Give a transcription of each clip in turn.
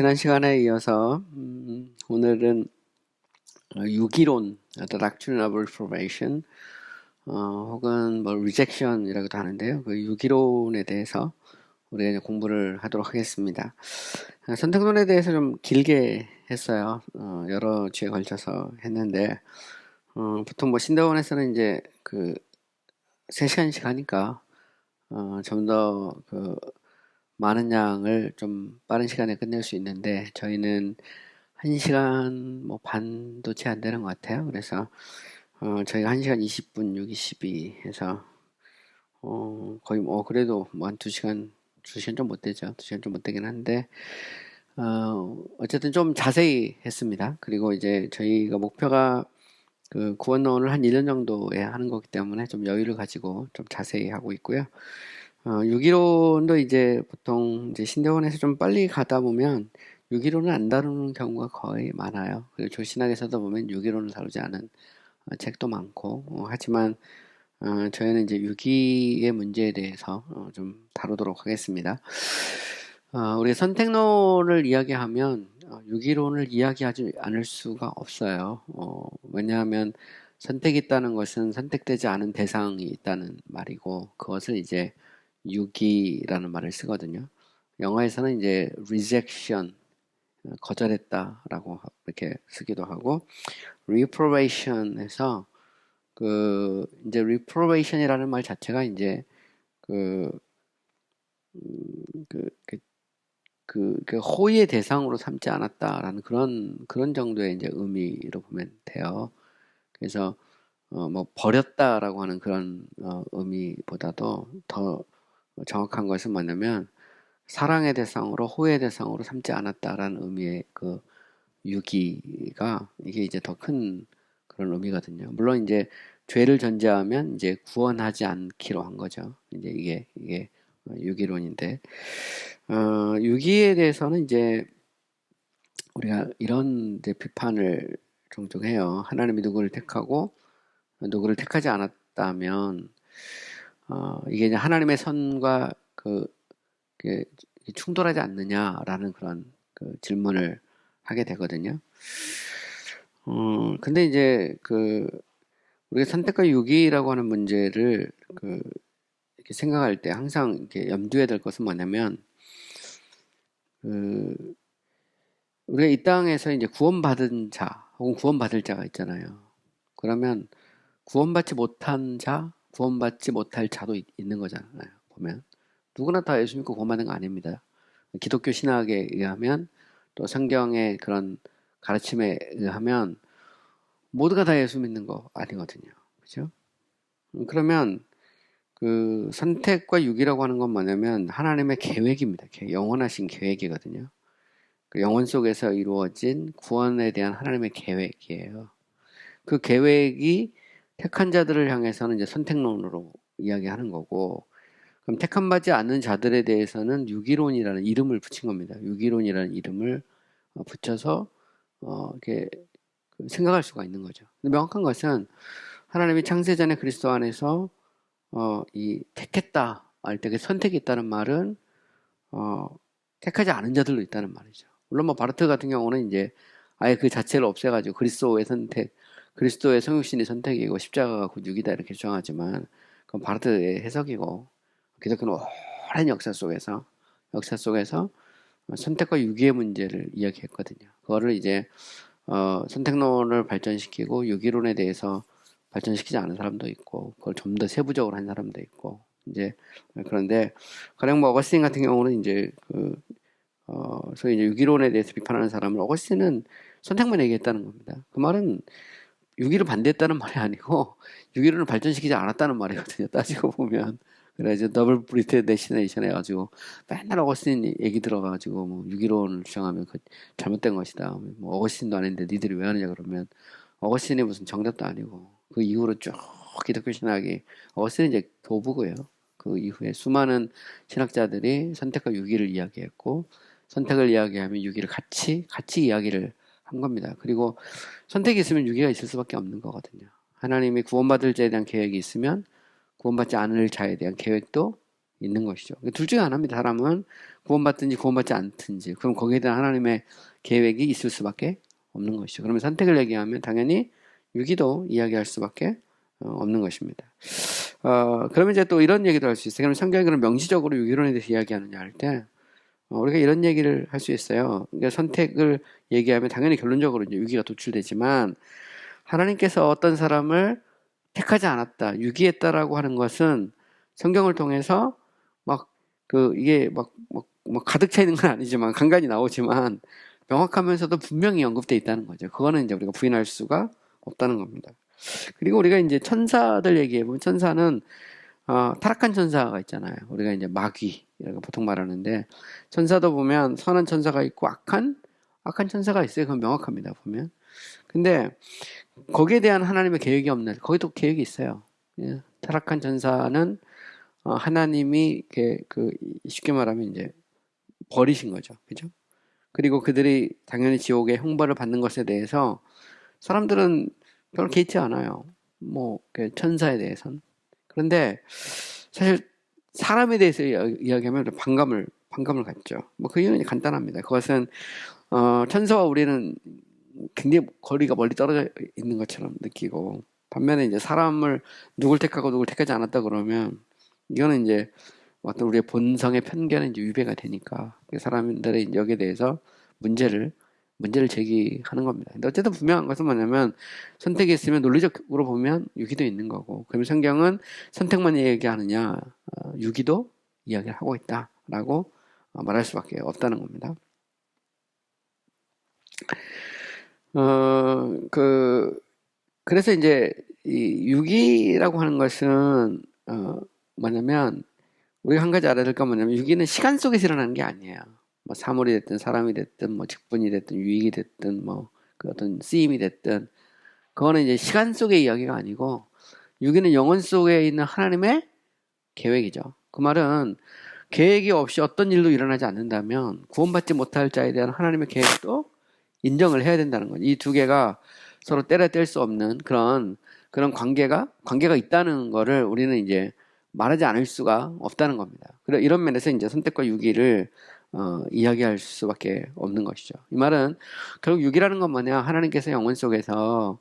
지난 시간에 이어서 오늘은 유기론, The Doctrine of Reformation, 혹은 뭐 Rejection이라고도 하는데요. 그 유기론에 대해서 우리가 이제 공부를 하도록 하겠습니다. 선택론에 대해서 좀 길게 했어요. 여러 주에 걸쳐서 했는데, 보통 뭐 신대원에서는 이제 그 3시간씩 하니까 좀 더 그 많은 양을 좀 빠른 시간에 끝낼 수 있는데, 저희는 1시간 뭐 반도 채 안 되는 것 같아요. 그래서 저희가 1시간 20분 6, 22 해서 거의 뭐 그래도 뭐 한 2시간 좀 못 되죠. 2시간 좀 못 되긴 한데 어쨌든 좀 자세히 했습니다. 그리고 이제 저희가 목표가 그 구원론을 한 1년 정도에 하는 거기 때문에 좀 여유를 가지고 좀 자세히 하고 있고요. 유기론도 이제 보통 이제 신대원에서 좀 빨리 가다 보면 유기론을 안 다루는 경우가 거의 많아요. 그리고 조신학에서도 보면 유기론을 다루지 않은 책도 많고, 하지만 저희는 이제 유기의 문제에 대해서 좀 다루도록 하겠습니다. 우리가 선택론을 이야기하면 유기론을 이야기하지 않을 수가 없어요. 왜냐하면 선택이 있다는 것은 선택되지 않은 대상이 있다는 말이고, 그것을 이제 유기라는 말을 쓰거든요. 영어에서는 이제 rejection, 거절했다라고 이렇게 쓰기도 하고, reprobation에서 이제 reprobation이라는 말 자체가 이제 호의의 대상으로 삼지 않았다라는 그런 정도의 이제 의미로 보면 돼요. 그래서 뭐 버렸다라고 하는 그런 의미보다도 더 정확한 것은 뭐냐면 사랑의 대상으로 호의의 대상으로 삼지 않았다라는 의미의 그 유기가 이게 이제 더 큰 그런 의미거든요. 물론 이제 죄를 전제하면 이제 구원하지 않기로 한 거죠. 이제 이게 유기론인데 유기에 대해서는 이제 우리가 이런 이제 비판을 종종 해요. 하나님이 누구를 택하고 누구를 택하지 않았다면 이게 이제 하나님의 선과 그 충돌하지 않느냐라는 그런 그 질문을 하게 되거든요. 근데 이제 우리가 선택과 유기라고 하는 문제를 이렇게 생각할 때 항상 이렇게 염두에 될 것은 뭐냐면 우리가 이 땅에서 이제 구원받은 자 혹은 구원받을 자가 있잖아요. 그러면 구원받지 못한 자, 구원받지 못할 자도 있는 거잖아요. 보면 누구나 다 예수 믿고 구원받는 거 아닙니다. 기독교 신학에 의하면 또 성경의 그런 가르침에 의하면 모두가 다 예수 믿는 거 아니거든요. 그죠? 그러면 그 선택과 유기라고 하는 건 뭐냐면 하나님의 계획입니다. 영원하신 계획이거든요. 그 영혼 속에서 이루어진 구원에 대한 하나님의 계획이에요. 그 계획이 택한 자들을 향해서는 이제 선택론으로 이야기하는 거고, 그럼 택함 받지 않는 자들에 대해서는 유기론이라는 이름을 붙인 겁니다. 유기론이라는 이름을 붙여서 이렇게 생각할 수가 있는 거죠. 근데 명확한 것은 하나님이 창세전에 그리스도 안에서 이 택했다 할 때 그 선택이 있다는 말은 택하지 않은 자들도 있다는 말이죠. 물론 뭐 바르트 같은 경우는 이제 아예 그 자체를 없애가지고 그리스도의 선택, 그리스도의 성육신이 선택이고 십자가가 굿육이다 이렇게 주장하지만 그건 바르트의 해석이고 기독교는 오랜 역사 속에서 선택과 유기의 문제를 이야기했거든요. 그거를 이제 선택론을 발전시키고 유기론에 대해서 발전시키지 않은 사람도 있고 그걸 좀 더 세부적으로 한 사람도 있고 이제 그런데 가령 뭐 어거스틴 같은 경우는 이제 소위 이제 유기론에 대해서 비판하는 사람을 어거스틴은 선택만 얘기했다는 겁니다. 그 말은 유기를 반대했다는 말이 아니고 유기론을 발전시키지 않았다는 말이거든요. 따지고 보면. 그래서 더블 브리트 데시네이션 해가지고 맨날 어거스틴 얘기 들어가지고 뭐 유기론을 주장하면 그 잘못된 것이다. 뭐 어거스틴도 아닌데 니들이 왜 하느냐 그러면 어거스틴이 무슨 정답도 아니고 그 이후로 쭉 기독교 신학이 어거스틴은 이제 도구고요. 그 이후에 수많은 신학자들이 선택과 유기를 이야기했고 선택을 이야기하면 유기를 같이 이야기를 한 겁니다. 그리고 선택이 있으면 유기가 있을 수밖에 없는 거거든요. 하나님이 구원받을 자에 대한 계획이 있으면 구원받지 않을 자에 대한 계획도 있는 것이죠. 둘 중에 하나입니다. 사람은 구원받든지 구원받지 않든지. 그럼 거기에 대한 하나님의 계획이 있을 수밖에 없는 것이죠. 그러면 선택을 얘기하면 당연히 유기도 이야기할 수밖에 없는 것입니다. 그러면 이제 또 이런 얘기도 할 수 있어요. 그럼 성경이 그럼 명시적으로 유기론에 대해서 이야기하느냐 할 때, 우리가 이런 얘기를 할 수 있어요. 그러니까 선택을 얘기하면 당연히 결론적으로 이제 유기가 도출되지만, 하나님께서 어떤 사람을 택하지 않았다, 유기했다라고 하는 것은 성경을 통해서 이게 가득 차 있는 건 아니지만, 간간히 나오지만, 명확하면서도 분명히 언급되어 있다는 거죠. 그거는 이제 우리가 부인할 수가 없다는 겁니다. 그리고 우리가 이제 천사들 얘기해보면, 천사는 타락한 천사가 있잖아요. 우리가 이제 마귀라고 보통 말하는데, 천사도 보면 선한 천사가 있고 악한 천사가 있어요. 그건 명확합니다, 보면. 근데 거기에 대한 하나님의 계획이 없는, 거기도 계획이 있어요. 예. 타락한 천사는 하나님이 쉽게 말하면 이제 버리신 거죠. 그죠? 그리고 그들이 당연히 지옥의 형벌을 받는 것에 대해서 사람들은 별로 개의치 않아요. 천사에 대해서는. 그런데 사실 사람에 대해서 이야기하면 반감을 갖죠. 그 이유는 간단합니다. 그것은 천사와 우리는 굉장히 거리가 멀리 떨어져 있는 것처럼 느끼고, 반면에 이제 사람을 누굴 택하고 누굴 택하지 않았다 그러면 이거는 이제 어떤 우리의 본성의 편견은 이제 위배가 되니까 사람들의 여기에 대해서 문제를 제기하는 겁니다. 근데 어쨌든 분명한 것은 뭐냐면, 선택이 있으면 논리적으로 보면 유기도 있는 거고, 그러면 성경은 선택만 얘기하느냐, 유기도 이야기를 하고 있다라고 말할 수밖에 없다는 겁니다. 그래서 이제 이 유기라고 하는 것은 뭐냐면, 우리가 한 가지 알아야 될 건 뭐냐면, 유기는 시간 속에서 일어나는 게 아니에요. 사물이 됐든 사람이 됐든 직분이 됐든 유익이 됐든 그 어떤 쓰임이 됐든, 그거는 이제 시간 속의 이야기가 아니고, 유기는 영혼 속에 있는 하나님의 계획이죠. 그 말은 계획이 없이 어떤 일도 일어나지 않는다면 구원받지 못할 자에 대한 하나님의 계획도 인정을 해야 된다는 거죠. 이 두 개가 서로 때려 뗄 수 없는 그런 관계가 있다는 거를 우리는 이제 말하지 않을 수가 없다는 겁니다. 그래, 이런 면에서 이제 선택과 유기를 이야기할 수밖에 없는 것이죠. 이 말은 결국 유기라는 건 뭐냐, 하나님께서 영혼 속에서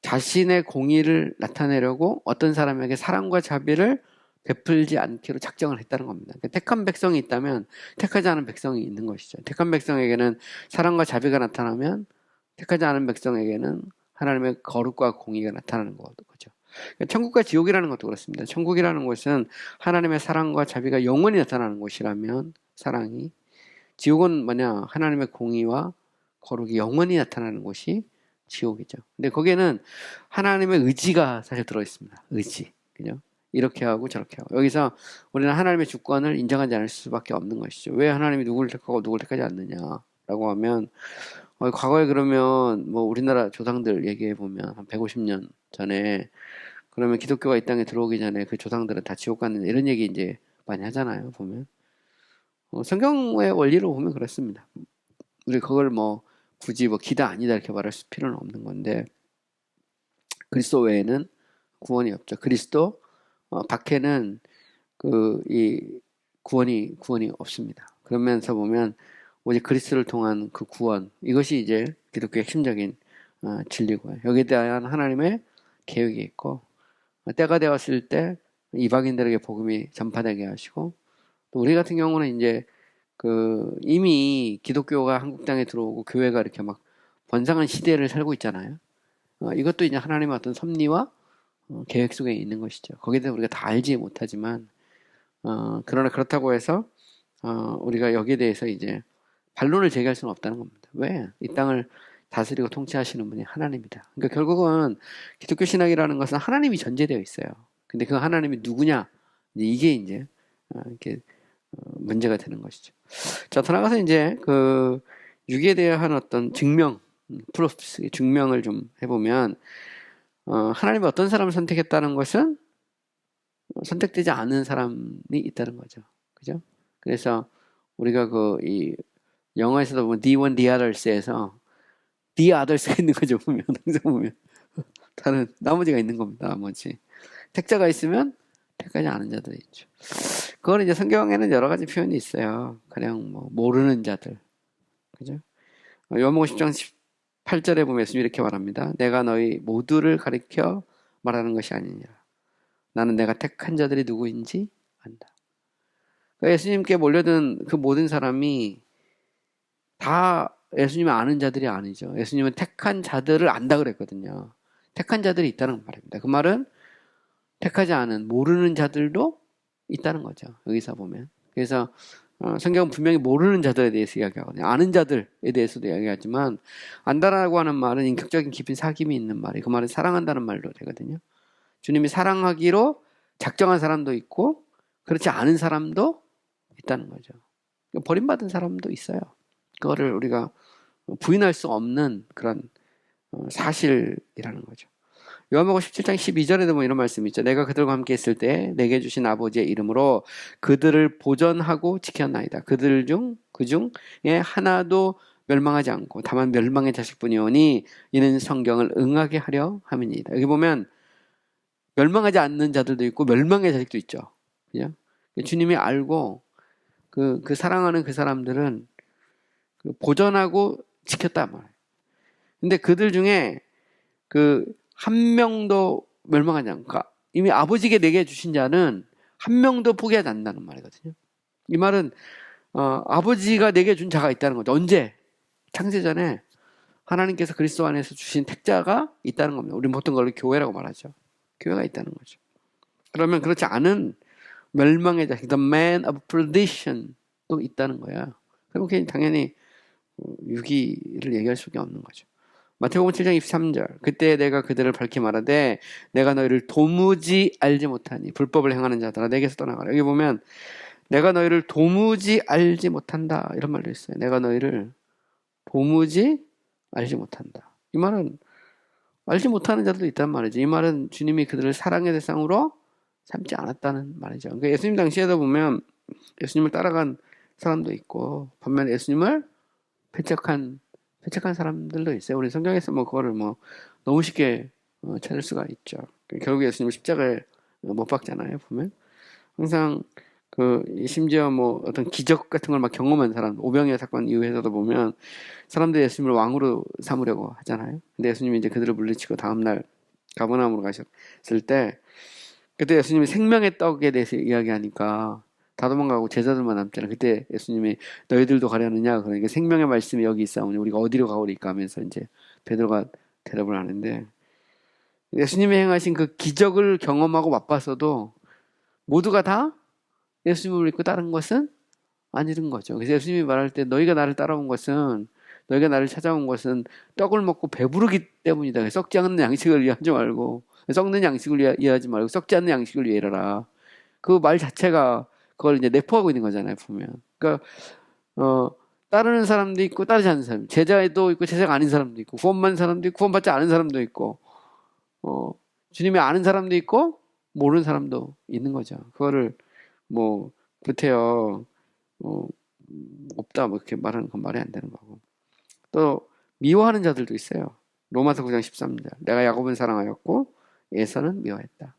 자신의 공의를 나타내려고 어떤 사람에게 사랑과 자비를 베풀지 않기로 작정을 했다는 겁니다. 그러니까 택한 백성이 있다면 택하지 않은 백성이 있는 것이죠. 택한 백성에게는 사랑과 자비가 나타나면, 택하지 않은 백성에게는 하나님의 거룩과 공의가 나타나는 거죠. 그러니까 천국과 지옥이라는 것도 그렇습니다. 천국이라는 것은 하나님의 사랑과 자비가 영원히 나타나는 곳이라면 사랑이, 지옥은 뭐냐, 하나님의 공의와 거룩이 영원히 나타나는 곳이 지옥이죠. 근데 거기에는 하나님의 의지가 사실 들어있습니다. 의지. 그죠? 이렇게 하고 저렇게 하고. 여기서 우리는 하나님의 주권을 인정하지 않을 수밖에 없는 것이죠. 왜 하나님이 누구를 택하고 누구를 택하지 않느냐라고 하면, 과거에 그러면 우리나라 조상들 얘기해 보면 한 150년 전에, 그러면 기독교가 이 땅에 들어오기 전에 그 조상들은 다 지옥 갔는데, 이런 얘기 이제 많이 하잖아요. 보면 성경의 원리로 보면 그렇습니다. 우리 그걸 굳이 기다 아니다 이렇게 말할 필요는 없는 건데, 그리스도 외에는 구원이 없죠. 그리스도 밖에는 이 구원이 없습니다. 그러면서 보면 오직 그리스도를 통한 그 구원, 이것이 이제 기독교의 핵심적인 진리고요. 여기에 대한 하나님의 계획이 있고, 때가 되었을 때 이방인들에게 복음이 전파되게 하시고, 또 우리 같은 경우는 이제 이미 기독교가 한국 땅에 들어오고 교회가 이렇게 번성한 시대를 살고 있잖아요. 이것도 이제 하나님의 어떤 섭리와 계획 속에 있는 것이죠. 거기에 대해서 우리가 다 알지 못하지만, 그러나 그렇다고 해서 우리가 여기에 대해서 이제 반론을 제기할 수는 없다는 겁니다. 왜? 이 땅을 다스리고 통치하시는 분이 하나님이다. 그러니까 결국은 기독교 신학이라는 것은 하나님이 전제되어 있어요. 근데 그 하나님이 누구냐? 이게 이제 이렇게 문제가 되는 것이죠. 자, 더 나가서 이제 유기에 대한 어떤 증명, 프로프스, 증명을 좀 해보면, 하나님이 어떤 사람을 선택했다는 것은 선택되지 않은 사람이 있다는 거죠. 그죠? 그래서 우리가 이 영어에서도 보면 the one, the others에서 the others가 있는 거죠. 보면 항상 보면 다른 나머지가 있는 겁니다. 나머지 택자가 있으면 택하지 않은 자들이 있죠. 그건 이제 성경에는 여러 가지 표현이 있어요. 그냥 뭐 모르는 자들, 그죠? 요한복음 10장 18절에 보면 예수님이 이렇게 말합니다. 내가 너희 모두를 가리켜 말하는 것이 아니니라. 나는 내가 택한 자들이 누구인지 안다. 그러니까 예수님께 몰려든 그 모든 사람이 다 예수님을 아는 자들이 아니죠. 예수님은 택한 자들을 안다 그랬거든요. 택한 자들이 있다는 말입니다. 그 말은 택하지 않은 모르는 자들도 있다는 거죠. 여기서 보면. 그래서 성경은 분명히 모르는 자들에 대해서 이야기하거든요. 아는 자들에 대해서도 이야기하지만 안다라고 하는 말은 인격적인 깊은 사귐이 있는 말이에요. 그 말은 사랑한다는 말로 되거든요. 주님이 사랑하기로 작정한 사람도 있고 그렇지 않은 사람도 있다는 거죠. 버림받은 사람도 있어요. 그거를 우리가 부인할 수 없는 그런 사실이라는 거죠. 요한복음 17장 12절에도 보면 이런 말씀이 있죠. 내가 그들과 함께 있을 때 내게 주신 아버지의 이름으로 그들을 보전하고 지켰나이다. 그들 중 그 중에 하나도 멸망하지 않고 다만 멸망의 자식뿐이오니 이는 성경을 응하게 하려 함이니이다. 여기 보면 멸망하지 않는 자들도 있고 멸망의 자식도 있죠. 그죠? 주님이 알고 그 사랑하는 그 사람들은 보전하고 지켰단 말이에요. 근데 그들 중에 한 명도 멸망하지 않고, 그러니까 이미 아버지께 내게 주신 자는 한 명도 포기하지 않는다는 말이거든요. 이 말은 아버지가 내게 준 자가 있다는 거죠. 언제? 창세전에 하나님께서 그리스도 안에서 주신 택자가 있다는 겁니다. 우리는 보통 그걸 교회라고 말하죠. 교회가 있다는 거죠. 그러면 그렇지 않은 멸망의 자식, the man of perdition도 있다는 거야. 그럼 그게 당연히 유기를 얘기할 수밖에 없는 거죠. 마태복음 7장 23절 그때 내가 그들을 밝히 말하되 내가 너희를 도무지 알지 못하니 불법을 행하는 자들아 내게서 떠나가라. 여기 보면 내가 너희를 도무지 알지 못한다 이런 말도 있어요. 내가 너희를 도무지 알지 못한다. 이 말은 알지 못하는 자들도 있단 말이죠. 이 말은 주님이 그들을 사랑의 대상으로 삼지 않았다는 말이죠. 그러니까 예수님 당시에도 보면 예수님을 따라간 사람도 있고 반면에 예수님을 배척한 사람들도 있어요. 우리 성경에서 그거를 너무 쉽게 찾을 수가 있죠. 결국 예수님을 십자가에 못 박잖아요. 보면 항상 심지어 어떤 기적 같은 걸 막 경험한 사람, 오병이어 사건 이후에서도 보면 사람들이 예수님을 왕으로 삼으려고 하잖아요. 근데 예수님이 이제 그들을 물리치고 다음날 가버나움으로 가셨을 때 그때 예수님이 생명의 떡에 대해서 이야기하니까 다 도망가고 제자들만 남잖아요. 그때 예수님이 너희들도 가려느냐? 그러니까 생명의 말씀이 여기 있사오니 우리가 어디로 가오리까 하면서 이제 베드로가 대답을 하는데 예수님이 행하신 그 기적을 경험하고 맛봤어도 모두가 다 예수님을 믿고 따른 것은 아니른 거죠. 그래서 예수님이 말할 때 너희가 나를 따라온 것은 너희가 나를 찾아온 것은 떡을 먹고 배부르기 때문이다. 썩지 않는 양식을 위하지 말고 썩는 양식을 위하지 말고 썩지 않는 양식을 위하라. 그 말 자체가 그걸 이제 내포하고 있는 거잖아요, 보면. 그러니까, 따르는 사람도 있고, 따르지 않는 사람, 제자도 있고, 제자가 아닌 사람도 있고, 구원받는 사람도 있고, 구원받지 않은 사람도 있고, 주님이 아는 사람도 있고, 모르는 사람도 있는 거죠. 그거를, 그태여, 없다, 이렇게 말하는 건 말이 안 되는 거고. 또, 미워하는 자들도 있어요. 로마서 9장 13절. 내가 야곱은 사랑하였고, 에서는 미워했다.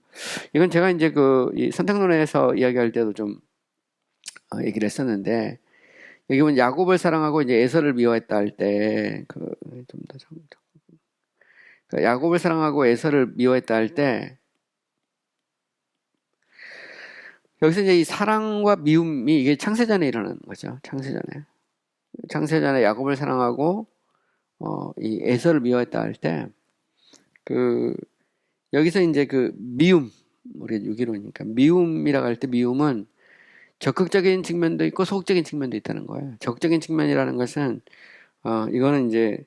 이건 제가 이제 이 선택론에서 이야기할 때도 좀 얘기를 했었는데, 여기 보면 야곱을 사랑하고 이제 에서를 미워했다 할 때, 좀 더 야곱을 사랑하고 에서를 미워했다 할 때, 여기서 이제 이 사랑과 미움이 이게 창세전에 일어나는 거죠. 창세전에 야곱을 사랑하고, 이 에서를 미워했다 할 때, 여기서 이제 미움, 우리 유기로니까 미움이라고 할 때 미움은 적극적인 측면도 있고 소극적인 측면도 있다는 거예요. 적극적인 측면이라는 것은 이거는 이제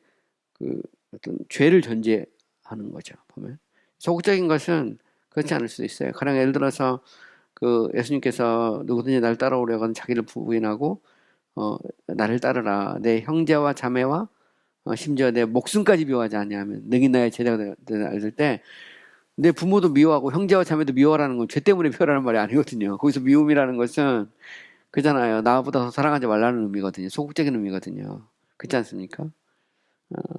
어떤 죄를 전제하는 거죠. 보면 소극적인 것은 그렇지 않을 수도 있어요. 가령 예를 들어서 예수님께서 누구든지 나를 따라오려거든 자기를 부인하고 나를 따르라. 내 형제와 자매와 심지어 내 목숨까지 미워하지 않냐면 능히 나의 제자가 되라 했을 때 내 부모도 미워하고 형제와 자매도 미워하라는 건 죄 때문에 미워라는 말이 아니거든요. 거기서 미움이라는 것은 그잖아요. 나보다 더 사랑하지 말라는 의미거든요. 소극적인 의미거든요. 그렇지 않습니까?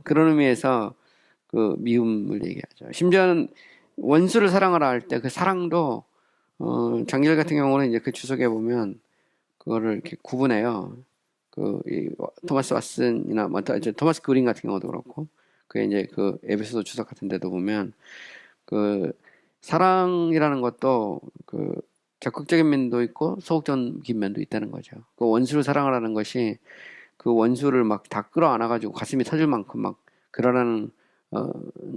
그런 의미에서 미움을 얘기하죠. 심지어는 원수를 사랑하라 할 때 그 사랑도 장길 같은 경우는 이제 그 주석에 보면 그거를 이렇게 구분해요. 이 토마스 왓슨이나 이제 토마스 그린 같은 경우도 그렇고, 그 이제 그 에베소서 주석 같은 데도 보면 그 사랑이라는 것도 그 적극적인 면도 있고 소극적인 면도 있다는 거죠. 그 원수를 사랑하라는 것이 그 원수를 막 다 끌어안아가지고 가슴이 터질 만큼 막 그러라는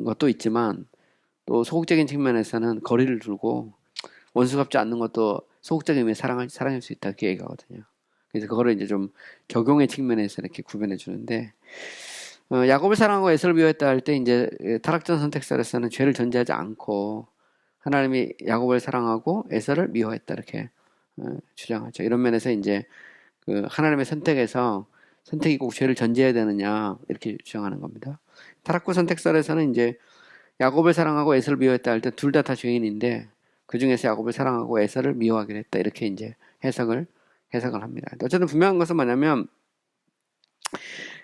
것도 있지만, 또 소극적인 측면에서는 거리를 두고 원수갑지 않는 것도 소극적인 의미의 사랑일 수 있다, 이렇게 얘기하거든요. 그래서 그거를 이제 좀 적용의 측면에서 이렇게 구분해 주는데, 야곱을 사랑하고 에서를 미워했다 할 때 이제 타락전 선택설에서는 죄를 전제하지 않고 하나님이 야곱을 사랑하고 에서를 미워했다, 이렇게 주장하죠. 이런 면에서 이제 그 하나님의 선택에서 선택이 꼭 죄를 전제해야 되느냐, 이렇게 주장하는 겁니다. 타락구 선택설에서는 이제 야곱을 사랑하고 에서를 미워했다 할 때 둘 다 죄인인데, 그 중에서 야곱을 사랑하고 에서를 미워하기로 했다, 이렇게 이제 해석을 합니다. 어쨌든 분명한 것은 뭐냐면,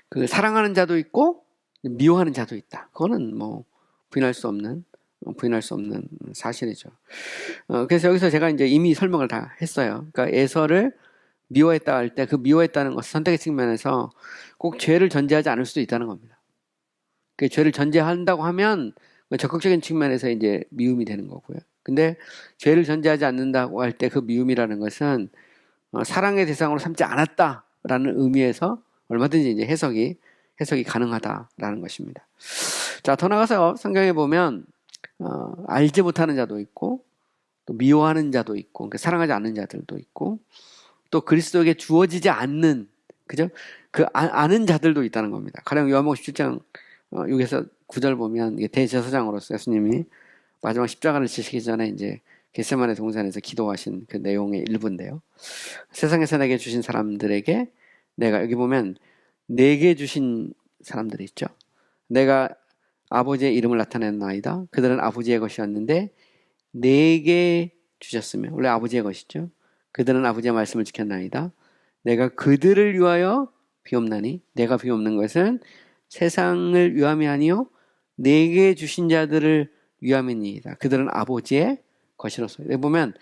그 사랑하는 자도 있고 미워하는 자도 있다. 그거는 뭐 부인할 수 없는 사실이죠. 그래서 여기서 제가 이제 이미 설명을 다 했어요. 그러니까 에서를 미워했다 할 때 그 미워했다는 것은 선택의 측면에서 꼭 죄를 전제하지 않을 수도 있다는 겁니다. 그 죄를 전제한다고 하면 적극적인 측면에서 이제 미움이 되는 거고요. 근데 죄를 전제하지 않는다고 할 때 그 미움이라는 것은 사랑의 대상으로 삼지 않았다라는 의미에서 얼마든지 이제 해석이 가능하다라는 것입니다. 자, 더 나가서 성경에 보면 알지 못하는 자도 있고, 또 미워하는 자도 있고, 그러니까 사랑하지 않는 자들도 있고, 또 그리스도에게 주어지지 않는, 그죠? 아는 자들도 있다는 겁니다. 가령 요한복음 17장 6에서 9절 보면 이게 대제사장으로서 예수님이 마지막 십자가를 지시기 전에 이제 겟세마네 동산에서 기도하신 그 내용의 일부인데요. 세상에서 내게 주신 사람들에게 내가, 여기 보면 내게 주신 사람들이 있죠. 내가 아버지의 이름을 나타냈나이다. 그들은 아버지의 것이었는데 내게 주셨으며, 원래 아버지의 것이죠. 그들은 아버지의 말씀을 지켰나이다. 내가 그들을 위하여 비옵나니, 내가 비옵는 것은 세상을 위함이 아니요 내게 주신 자들을 위함이니이다. 그들은 아버지의 것이로서. 여기 보면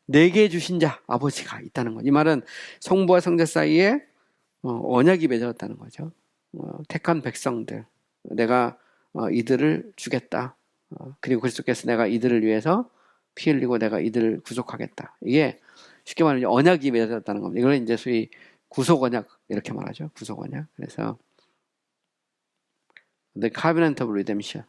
내게 주신 자, 아버지가 있다는 거죠. 이 말은 성부와 성자 사이에 언약이 맺어졌다는 거죠. 택한 백성들, 내가 이들을 주겠다. 그리고 그리스도께서 내가 이들을 위해서 피 흘리고 내가 이들을 구속하겠다. 이게 쉽게 말하면 언약이 맺어졌다는 겁니다. 이걸 이제 소위 구속 언약, 이렇게 말하죠. 구속 언약. 그래서 The Covenant of Redemption.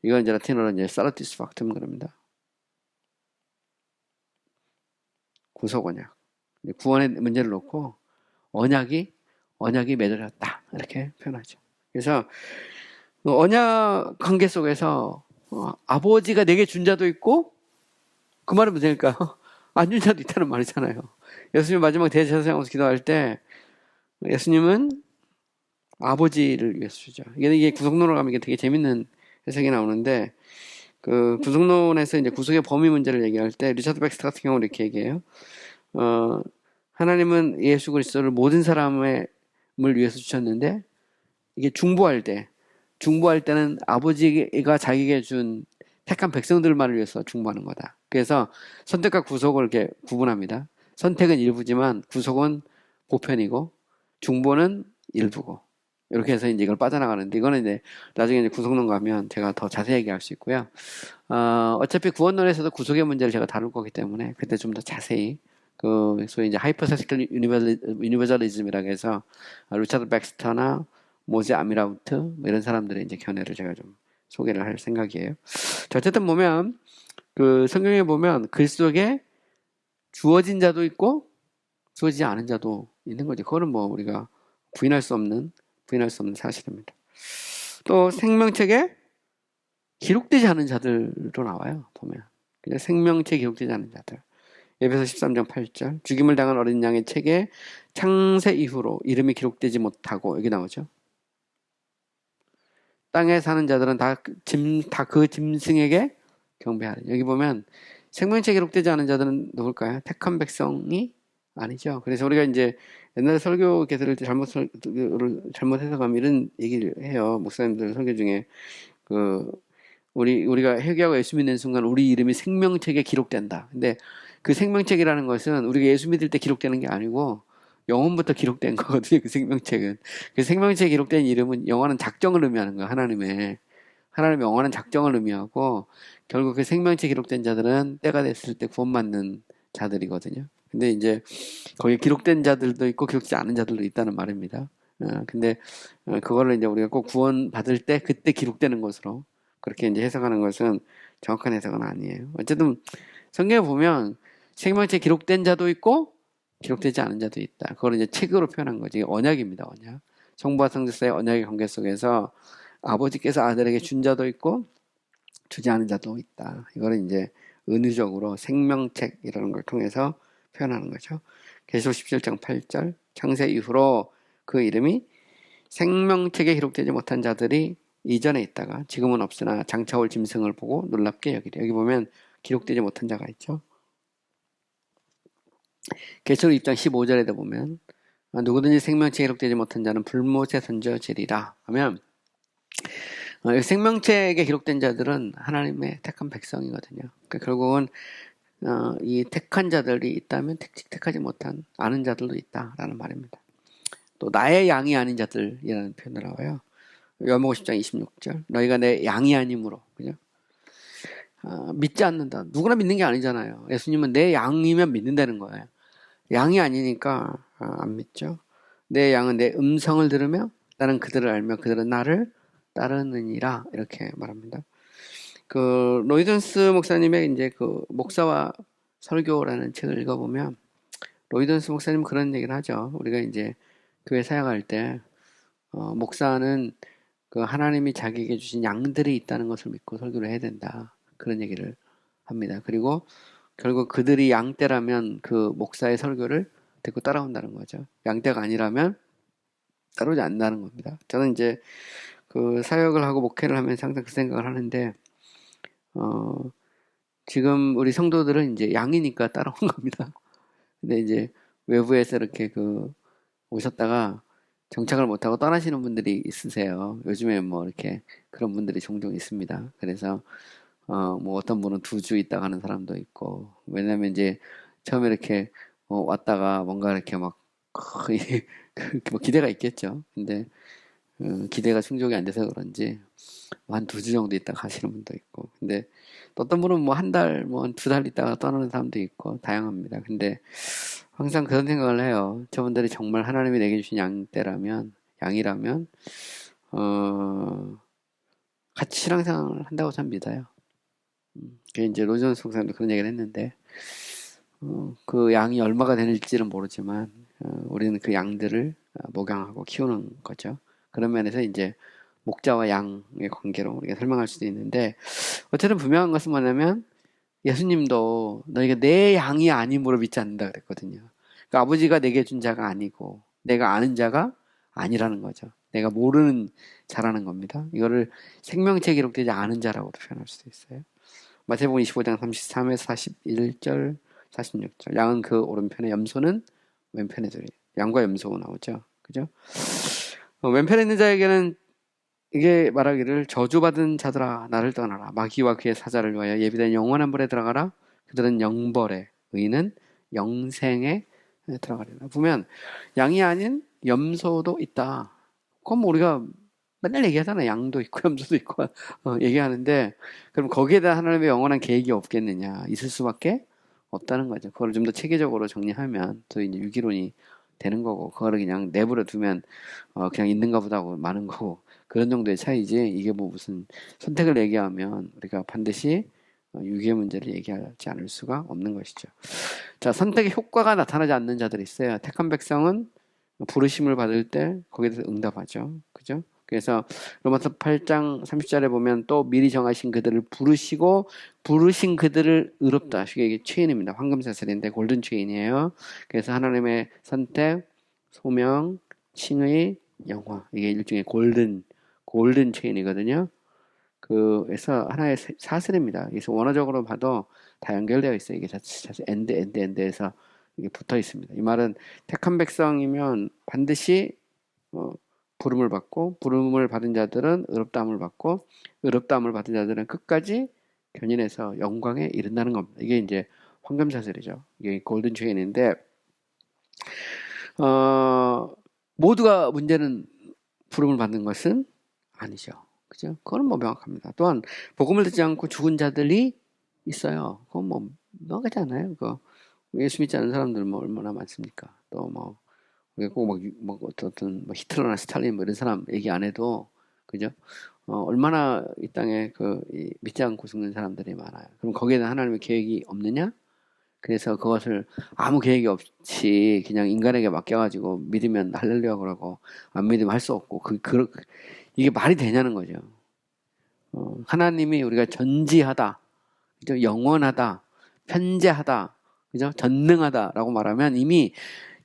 이건 이제 라틴어로 이제 Salvatis Factum 그럽니다. 구속 언약. 구원의 문제를 놓고 언약이 맺어졌다, 이렇게 표현하죠. 그래서 언약 관계 속에서 아버지가 내게 준 자도 있고, 그 말은 무슨 얘기일까요? 안 준 자도 있다는 말이잖아요. 예수님 마지막 대제사장으로서 기도할 때 예수님은 아버지를 위해서 주죠. 이게 구속론으로 가면 이게 되게 재밌는 해석이 나오는데, 그 구속론에서 이제 구속의 범위 문제를 얘기할 때 리차드 백스터 같은 경우는 이렇게 얘기해요. 하나님은 예수 그리스도를 모든 사람을 위해서 주셨는데, 이게 중보할 때는 아버지가 자기에게 준 택한 백성들만을 위해서 중보하는 거다. 그래서 선택과 구속을 이렇게 구분합니다. 선택은 일부지만 구속은 보편이고 중보는 일부고, 이렇게 해서 이제 이걸 빠져나가는데, 이거는 이제 나중에 이제 구속론 가면 제가 더 자세히 얘기할 수 있고요. 어차피 구원론에서도 구속의 문제를 제가 다룰 거기 때문에 그때 좀 더 자세히 그 소위 이제 하이퍼세스컬 유니버설리즘이라고 해서 리차드 백스터나 모제 아미라우트 뭐 이런 사람들의 이제 견해를 제가 좀 소개를 할 생각이에요. 자, 어쨌든 보면 그 성경에 보면 그리스도에게 주어진 자도 있고 주어지지 않은 자도 있는 거죠. 그거는 뭐 우리가 부인할 수 없는 사실입니다. 또 생명책에 기록되지 않은 자들도 나와요. 보면 그냥 생명책에 기록되지 않은 자들. 에베소 13장 8절, 죽임을 당한 어린 양의 책에 창세 이후로 이름이 기록되지 못하고, 여기 나오죠. 땅에 사는 자들은 다 그 짐승에게 경배하는. 여기 보면 생명책에 기록되지 않은 자들은 누굴까요? 택한 백성이 아니죠. 그래서 우리가 이제 옛날 설교 들을 때 잘못 해석하면 이런 얘기를 해요. 목사님들 설교 중에 우리가 회개하고 예수 믿는 순간 우리 이름이 생명책에 기록된다. 근데 그 생명책이라는 것은 우리가 예수 믿을 때 기록되는 게 아니고 영원부터 기록된 거거든요. 그 생명책은. 그 생명책에 기록된 이름은 영원한 작정을 의미하는 거예요. 하나님의 영원한 작정을 의미하고 결국 그 생명책에 기록된 자들은 때가 됐을 때 구원받는 자들이거든요. 근데 이제 거기에 기록된 자들도 있고 기록되지 않은 자들도 있다는 말입니다. 근데 그거를 이제 우리가 꼭 구원 받을 때 그때 기록되는 것으로 그렇게 이제 해석하는 것은 정확한 해석은 아니에요. 어쨌든 성경에 보면 생명체에 기록된 자도 있고 기록되지 않은 자도 있다. 그걸 이제 책으로 표현한 거지. 언약입니다. 언약. 성부와 성자 사이의 언약의 관계 속에서 아버지께서 아들에게 준 자도 있고 주지 않은 자도 있다. 이거를 이제 은유적으로 생명책이라는 걸 통해서 표현하는 거죠. 계시록 17장 8절 창세 이후로 그 이름이 생명책에 기록되지 못한 자들이 이전에 있다가 지금은 없으나 장차 올 짐승을 보고 놀랍게 여기리. 여기 보면 기록되지 못한 자가 있죠. 계시록 6장 15절에도 보면 누구든지 생명책에 기록되지 못한 자는 불못에 던져지리라 하면 생명책에 기록된 자들은 하나님의 택한 백성이거든요. 그러니까 결국은 이 택한 자들이 있다면 택하지 못한 아는 자들도 있다라는 말입니다. 또 나의 양이 아닌 자들이라는 표현을 나와요. 요한복음 10장 26절 너희가 내 양이 아니므로 그죠? 믿지 않는다. 누구나 믿는 게 아니잖아요. 예수님은 내 양이면 믿는다는 거예요. 양이 아니니까 안 믿죠. 내 양은 내 음성을 들으며 나는 그들을 알며 그들은 나를 따르느니라 이렇게 말합니다. 그 로이던스 목사님의 이제 그 목사와 설교라는 책을 읽어보면 로이던스 목사님 그런 얘기를 하죠. 우리가 이제 교회 사역할 때 목사는 그 하나님이 자기에게 주신 양들이 있다는 것을 믿고 설교를 해야 된다. 그런 얘기를 합니다. 그리고 결국 그들이 양떼라면 그 목사의 설교를 듣고 따라온다는 거죠. 양떼가 아니라면 따라오지 않는다는 겁니다. 저는 이제 그 사역을 하고 목회를 하면서 항상 그 생각을 하는데 지금 우리 성도들은 이제 양이니까 따라온 겁니다. 근데 이제 외부에서 이렇게 오셨다가 정착을 못하고 떠나시는 분들이 있으세요. 요즘에 뭐 이렇게 그런 분들이 종종 있습니다. 그래서 뭐 어떤 분은 2주 있다가 가는 사람도 있고 왜냐면 이제 처음에 이렇게 왔다가 뭔가 이렇게 막 뭐 기대가 있겠죠. 근데 기대가 충족이 안 돼서 그런지 한 2주 정도 있다가 가시는 분도 있고 근데 또 어떤 분은 뭐 한 달, 뭐 한 2달 있다가 떠나는 사람도 있고 다양합니다. 근데 항상 그런 생각을 해요. 저분들이 정말 하나님이 내게 주신 양이라면 같이 신앙생활을 한다고 저는 믿어요. 그 이제 로존스 목사님도 그런 얘기를 했는데 그 양이 얼마가 되는지는 모르지만 우리는 그 양들을 목양하고 키우는 거죠. 그런 면에서 이제 목자와 양의 관계로 우리가 설명할 수도 있는데 어쨌든 분명한 것은 뭐냐면 예수님도 너희가 내 양이 아님으로 믿지 않는다 그랬거든요. 그러니까 아버지가 내게 준 자가 아니고 내가 아는 자가 아니라는 거죠. 내가 모르는 자라는 겁니다. 이거를 생명체에 기록되지 않은 자라고도 표현할 수도 있어요. 마태복음 25장 33에서 41절 46절 양은 그 오른편에 염소는 왼편에 두리. 양과 염소가 나오죠. 그죠? 왼편에 있는 자에게는 이게 말하기를 저주받은 자들아 나를 떠나라 마귀와 그의 사자를 위하여 예비된 영원한 불에 들어가라 그들은 영벌에 의인은 영생에 들어가리라. 보면 양이 아닌 염소도 있다. 그럼 우리가 맨날 얘기하잖아. 양도 있고 염소도 있고 얘기하는데 그럼 거기에 대한 하나님의 영원한 계획이 없겠느냐. 있을 수밖에 없다는 거죠. 그걸 좀 더 체계적으로 정리하면 또 이제 유기론이 되는 거고 그거를 그냥 내버려 두면 그냥 있는가 보다 하고 마는 거고 그런 정도의 차이지 이게 뭐 무슨 선택을 얘기하면 우리가 반드시 유기의 문제를 얘기하지 않을 수가 없는 것이죠. 자, 선택의 효과가 나타나지 않는 자들이 있어요. 택한 백성은 부르심을 받을 때 거기에 대해서 응답하죠. 그죠? 그래서 로마서 8장 30절에 보면 또 미리 정하신 그들을 부르시고 부르신 그들을 의롭다. 이게 체인입니다. 황금사슬인데 골든 체인이에요. 그래서 하나님의 선택, 소명, 칭의, 영화 이게 일종의 골든 체인이거든요. 그래서 하나의 사슬입니다. 그래서 원어적으로 봐도 다 연결되어 있어요. 이게 엔드에서 이게 붙어 있습니다. 이 말은 택한 백성이면 반드시 부름을 받고 부름을 받은 자들은 의롭다함을 받고 의롭다함을 받은 자들은 끝까지 견인해서 영광에 이른다는 겁니다. 이게 이제 황금사슬이죠. 이게 골든 체인인데 모두가 문제는 부름을 받는 것은 아니죠. 그죠? 그건 뭐 명확합니다. 또한 복음을 듣지 않고 죽은 자들이 있어요. 그건 뭐 명확하지 않아요. 그 예수 믿지 않는 사람들 뭐 얼마나 많습니까? 또 뭐 꼭뭐 어떤 뭐 히틀러나 스탈린 뭐 이런 사람 얘기 안 해도 그죠? 얼마나 이 땅에 믿지 않고 죽는 사람들이 많아요. 그럼 거기에는 하나님의 계획이 없느냐? 그래서 그것을 아무 계획이 없이 그냥 인간에게 맡겨가지고 믿으면 할렐루야 그러고 안 믿으면 할 수 없고 이게 말이 되냐는 거죠. 하나님이 우리가 전지하다, 그죠? 영원하다, 편재하다, 그죠? 전능하다라고 말하면 이미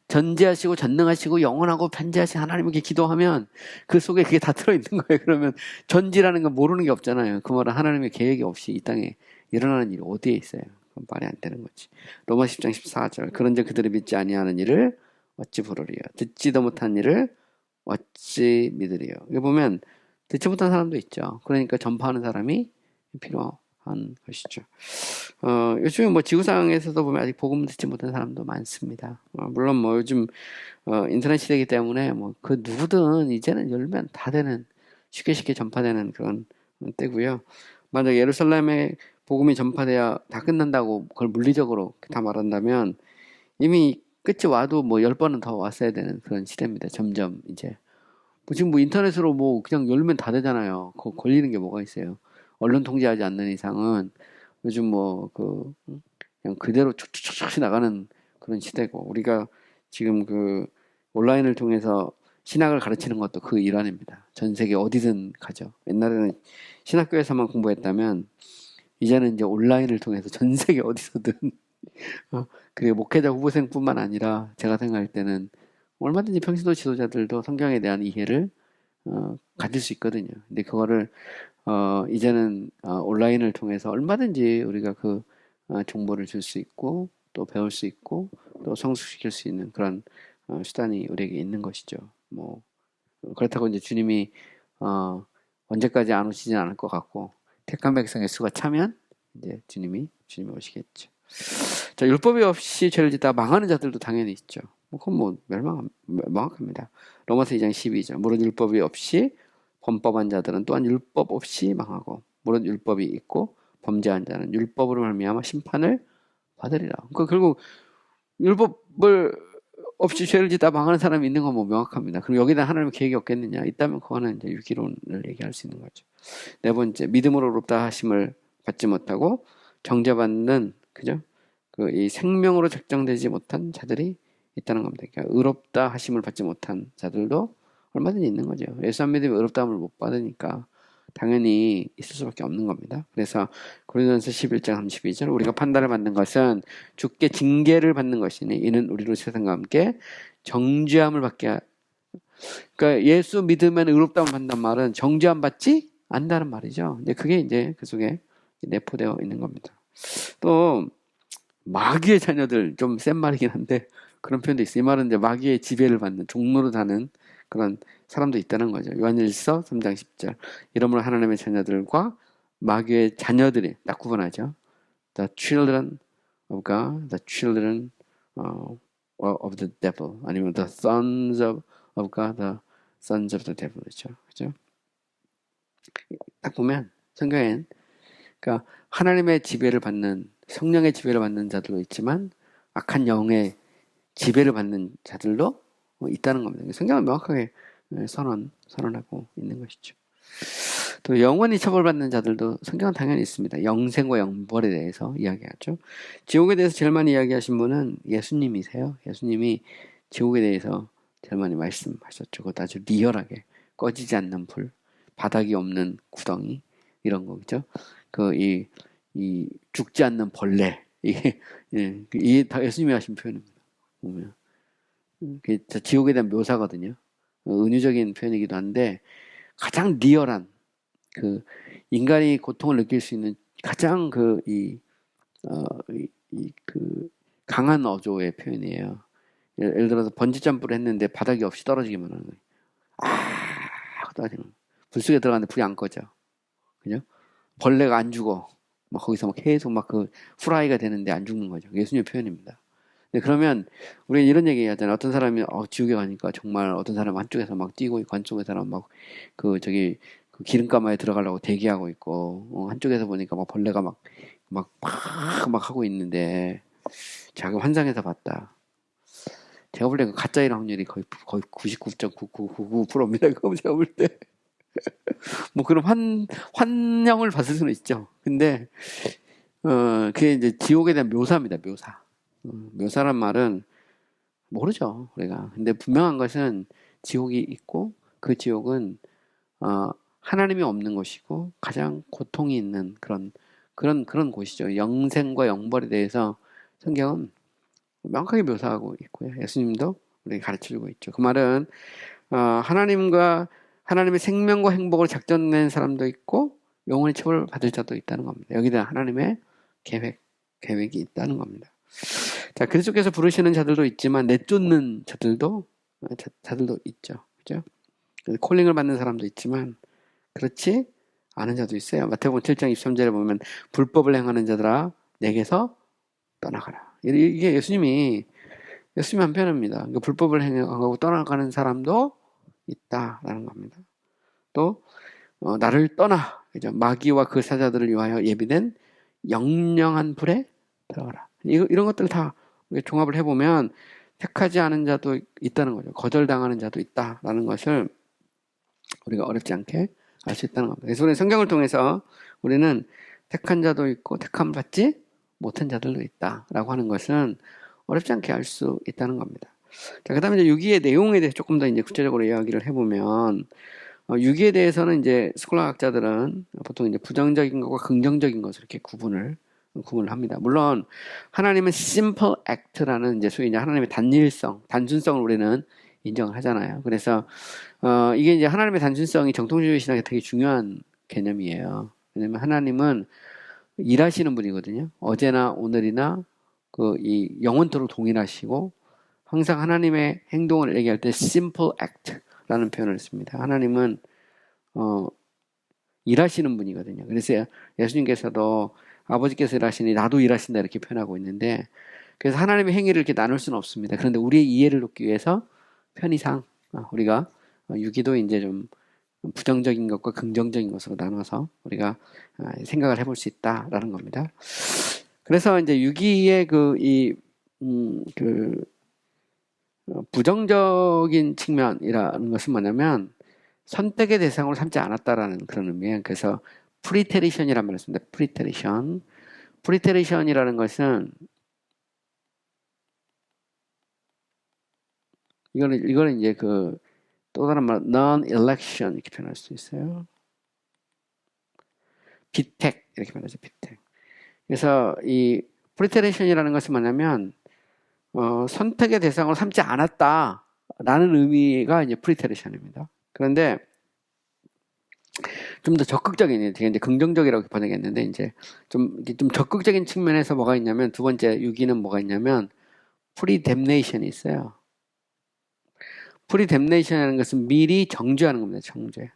전지하시고 전능하시고 영원하고 편재하신 하나님께 기도하면 그 속에 그게 다 들어있는 거예요. 그러면 전지라는 건 모르는 게 없잖아요. 그 말은 하나님의 계획이 없이 이 땅에 일어나는 일이 어디에 있어요? 그건 말이 안 되는 거지. 로마 10장 14절 그런즉 그들이 믿지 아니하는 일을 어찌 부르리요? 듣지도 못한 일을 어찌 믿으리요? 여기 보면 듣지 못한 사람도 있죠. 그러니까 전파하는 사람이 필요한 것이죠. 요즘에 뭐 지구상에서도 보면 아직 복음을 듣지 못한 사람도 많습니다. 물론 뭐 요즘 인터넷 시대이기 때문에 뭐 그 누구든 이제는 열면 다 되는 쉽게 전파되는 그런 때고요. 만약 예루살렘에 복음이 전파돼야 다 끝난다고 그걸 물리적으로 다 말한다면 이미 끝이 와도 뭐 10번은 더 왔어야 되는 그런 시대입니다. 점점 이제 지금 뭐 인터넷으로 뭐 그냥 열면 다 되잖아요. 걸리는 게 뭐가 있어요. 언론 통제하지 않는 이상은 요즘 뭐 그냥 그대로 촉촉촉 나가는 그런 시대고 우리가 지금 온라인을 통해서 신학을 가르치는 것도 그 일환입니다. 전 세계 어디든 가죠. 옛날에는 신학교에서만 공부했다면 이제는 이제 온라인을 통해서 전 세계 어디서든 그게 목회자 후보생뿐만 아니라 제가 생각할 때는 얼마든지 평신도 지도자들도 성경에 대한 이해를 가질 수 있거든요. 근데 그거를 이제는 온라인을 통해서 얼마든지 우리가 정보를 줄 수 있고 또 배울 수 있고 또 성숙시킬 수 있는 그런 수단이 우리에게 있는 것이죠. 뭐 그렇다고 이제 주님이 언제까지 안 오시진 않을 것 같고 택한 백성의 수가 차면 이제 주님이 오시겠죠. 자, 율법이 없이 죄를 짓다 망하는 자들도 당연히 있죠. 그건 뭐 명확합니다. 로마서 2장 12절 무릇 율법이 없이 범법한 자들은 또한 율법 없이 망하고 무릇 율법이 있고 범죄한 자는 율법으로 말미암아 심판을 받으리라. 그러니까 결국 율법을 없이 죄를 짓다 망하는 사람이 있는 건 뭐 명확합니다. 그럼 여기다 하나님의 계획이 없겠느냐? 있다면 그거는 이제 유기론을 얘기할 수 있는 거죠. 네 번째, 믿음으로 의롭다 하심을 받지 못하고 정죄받는 그죠? 이 생명으로 책정되지 못한 자들이 있다는 겁니다. 그러니까 의롭다 하심을 받지 못한 자들도 얼마든지 있는 거죠. 예수 안 믿으면 의롭다함을 못 받으니까 당연히 있을 수밖에 없는 겁니다. 그래서 고린도전서 11장 32절 우리가 판단을 받는 것은 주께 징계를 받는 것이니 이는 우리로 세상과 함께 정죄함을 받게 그러니까 예수 믿으면 의롭다함을 받는다는 말은 정죄함 받지 않는다는 말이죠. 근데 그게 이제 그 속에 내포되어 있는 겁니다. 또 마귀의 자녀들 좀 센 말이긴 한데 그런 표현도 있어요. 이 말은 이제 마귀의 지배를 받는 종로로 사는 그런 사람도 있다는 거죠. 요한일서 3장 10절 이러므로 하나님의 자녀들과 마귀의 자녀들이 딱 구분하죠. The children of God, the children of the devil 아니면 the sons of God, the sons of the devil 그렇죠? 딱 보면 성경엔 그러니까 하나님의 지배를 받는 성령의 지배를 받는 자들도 있지만 악한 영의 지배를 받는 자들도 있다는 겁니다. 성경은 명확하게 선언하고 있는 것이죠. 또 영원히 처벌받는 자들도 성경은 당연히 있습니다. 영생과 영벌에 대해서 이야기하죠. 지옥에 대해서 제일 많이 이야기하신 분은 예수님이세요. 예수님이 지옥에 대해서 제일 많이 말씀하셨죠. 그것도 아주 리얼하게 꺼지지 않는 불, 바닥이 없는 구덩이 이런 거죠. 이 죽지 않는 벌레 이게 다 예수님이 하신 표현입니다. 보면 지옥에 대한 묘사거든요. 은유적인 표현이기도 한데 가장 리얼한 인간이 고통을 느낄 수 있는 가장 강한 어조의 표현이에요. 예를 들어서 번지 점프를 했는데 바닥이 없이 떨어지기만 하는 거예요. 따지면 불 속에 들어갔는데 불이 안 꺼져. 그죠? 벌레가 안 죽어. 막 거기서 막 계속 막 그 후라이가 되는데 안 죽는 거죠. 예수님의 표현입니다. 근데 그러면 우리는 이런 얘기 하잖아요. 어떤 사람이 지옥에 가니까 정말 어떤 사람 한쪽에서 막 뛰고 있고 한쪽에서는 막 그 저기 그 기름가마에 들어가려고 대기하고 있고 한쪽에서 보니까 막 벌레가 막 하고 있는데 자기 환상에서 봤다. 제가 볼 때 그 가짜일 확률이 거의 99.9999%입니다. 그거 제가 볼 때. 뭐 그런 환영을 받을 수는 있죠. 근데 그게 이제 지옥에 대한 묘사입니다. 묘사. 묘사란 말은 모르죠, 우리가. 근데 분명한 것은 지옥이 있고 그 지옥은 하나님이 없는 곳이고 가장 고통이 있는 그런 곳이죠. 영생과 영벌에 대해서 성경은 명확하게 묘사하고 있고요. 예수님도 우리에게 가르쳐주고 있죠. 그 말은 하나님과 하나님의 생명과 행복을 작전낸 사람도 있고 영원히 처벌을 받을 자도 있다는 겁니다. 여기다 하나님의 계획이 있다는 겁니다. 자, 그리스도께서 부르시는 자들도 있지만 내쫓는 자들도 있죠. 그죠? 콜링을 받는 사람도 있지만 그렇지 않은 자도 있어요. 마태복음 7장 23절에 보면 불법을 행하는 자들아 내게서 떠나가라. 이게 예수님이 한 편입니다. 그러니까 불법을 행하고 떠나가는 사람도 있다라는 겁니다. 또 나를 떠나 그죠? 마귀와 그 사자들을 위하여 예비된 영영한 불에 들어가라. 이런 것들 다 종합을 해보면 택하지 않은 자도 있다는 거죠. 거절당하는 자도 있다라는 것을 우리가 어렵지 않게 알 수 있다는 겁니다. 그래서 우리 성경을 통해서 우리는 택한 자도 있고 택함을 받지 못한 자들도 있다라고 하는 것은 어렵지 않게 알 수 있다는 겁니다. 자, 그 다음에 이제 유기의 내용에 대해서 조금 더 이제 구체적으로 이야기를 해보면, 유기에 대해서는 이제 스콜라 학자들은 보통 이제 부정적인 것과 긍정적인 것을 이렇게 구분을 합니다. 물론, 하나님은 simple act라는 이제 소위 이제 하나님의 단순성을 우리는 인정을 하잖아요. 그래서, 이게 이제 하나님의 단순성이 정통주의 신학에 되게 중요한 개념이에요. 왜냐면 하나님은 일하시는 분이거든요. 어제나 오늘이나 이 영원토록 동일하시고 항상 하나님의 행동을 얘기할 때 simple act라는 표현을 씁니다. 하나님은 일하시는 분이거든요. 그래서 예수님께서도 아버지께서 일하시니 나도 일하신다 이렇게 표현하고 있는데 그래서 하나님의 행위를 이렇게 나눌 수는 없습니다. 그런데 우리의 이해를 돕기 위해서 편의상 우리가 유기도 이제 좀 부정적인 것과 긍정적인 것으로 나눠서 우리가 생각을 해볼 수 있다라는 겁니다. 그래서 이제 유기의 부정적인 측면이라는 것은 뭐냐면 선택의 대상으로 삼지 않았다라는 그런 의미예요. 그래서 프리테리션이라는 말을 씁니다. 프리테리션이라는 것은 이거는 이제 또 다른 말 non-election 이렇게 표현할 수 있어요. 비택 이렇게 표현하죠. 비택. 그래서 이 프리테리션이라는 것은 뭐냐면 선택의 대상으로 삼지 않았다라는 의미가 이제 프리테리션입니다. 그런데 좀 더 적극적인, 되게 이제 긍정적이라고 번역했는데, 이제 좀 적극적인 측면에서 뭐가 있냐면, 두 번째 유기는 뭐가 있냐면, 프리뎀네이션이 있어요. 프리뎀네이션이라는 것은 미리 정죄하는 겁니다, 정죄.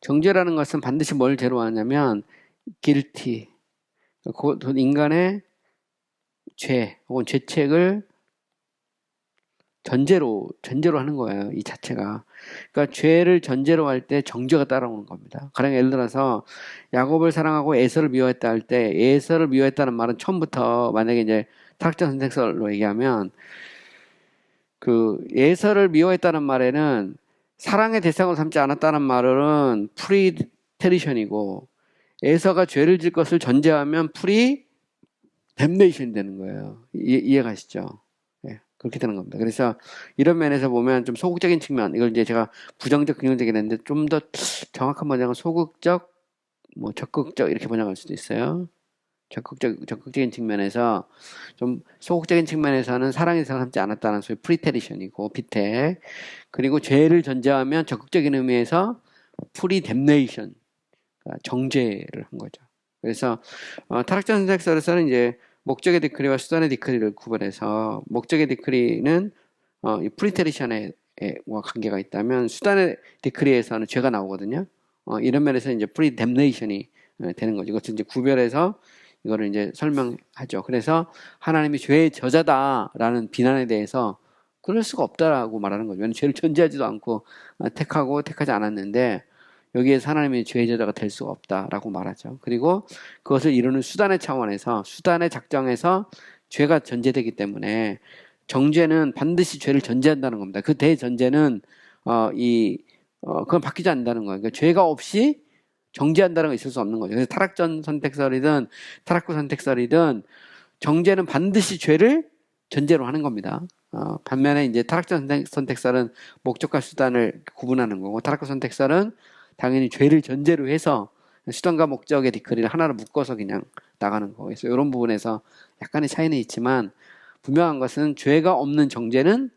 정죄라는 것은 반드시 뭘 죄로 하냐면, guilty. 인간의 죄, 혹은 죄책을 전제로 하는 거예요, 이 자체가. 그러니까 죄를 전제로 할 때 정죄가 따라오는 겁니다. 가령 예를 들어서 야곱을 사랑하고 에서를 미워했다 할 때 에서를 미워했다는 말은 처음부터 만약에 이제 타락자 선택설로 얘기하면 에서를 미워했다는 말에는 사랑의 대상으로 삼지 않았다는 말은 프리테리션이고 에서가 죄를 질 것을 전제하면 프리뎀네이션이 되는 거예요. 이해가시죠? 그렇게 되는 겁니다. 그래서 이런 면에서 보면 좀 소극적인 측면, 이걸 이제 제가 부정적, 긍정적이 했는데 좀 더 정확한 번역은 소극적, 적극적 이렇게 번역할 수도 있어요. 적극적인 측면에서 좀 소극적인 측면에서는 사랑의 대상을 삼지 않았다는 소위 프리테리션이고 비태, 그리고 죄를 전제하면 적극적인 의미에서 프리뎀네이션, 그러니까 정죄를 한 거죠. 그래서 타락자 선택설에서는 이제 목적의 디크리와 수단의 디크리를 구분해서 목적의 디크리는 이 프리테리션에 관계가 있다면 수단의 디크리에서는 죄가 나오거든요. 이런 면에서 이제 프리뎀네이션이 되는 거죠. 이것을 이제 구별해서 이거를 이제 설명하죠. 그래서 하나님이 죄의 저자다라는 비난에 대해서 그럴 수가 없다라고 말하는 거죠. 왜냐하면 죄를 전제하지도 않고 택하고 택하지 않았는데 여기에서 하나님이 죄의 저자가 될 수가 없다라고 말하죠. 그리고 그것을 이루는 수단의 차원에서 수단의 작정에서 죄가 전제되기 때문에 정죄는 반드시 죄를 전제한다는 겁니다. 그 대전제는 그건 바뀌지 않는다는 거예요. 그러니까 죄가 없이 정죄한다는 건 있을 수 없는 거죠. 그래서 타락전 선택설이든 타락후 선택설이든 정죄는 반드시 죄를 전제로 하는 겁니다. 반면에 이제 타락전 선택설은 목적과 수단을 구분하는 거고 타락후 선택설은 당연히 죄를 전제로 해서 수단과 목적의 디크리를 하나로 묶어서 그냥 나가는 거고 그래서 이런 부분에서 약간의 차이는 있지만 분명한 것은 죄가 없는 정죄는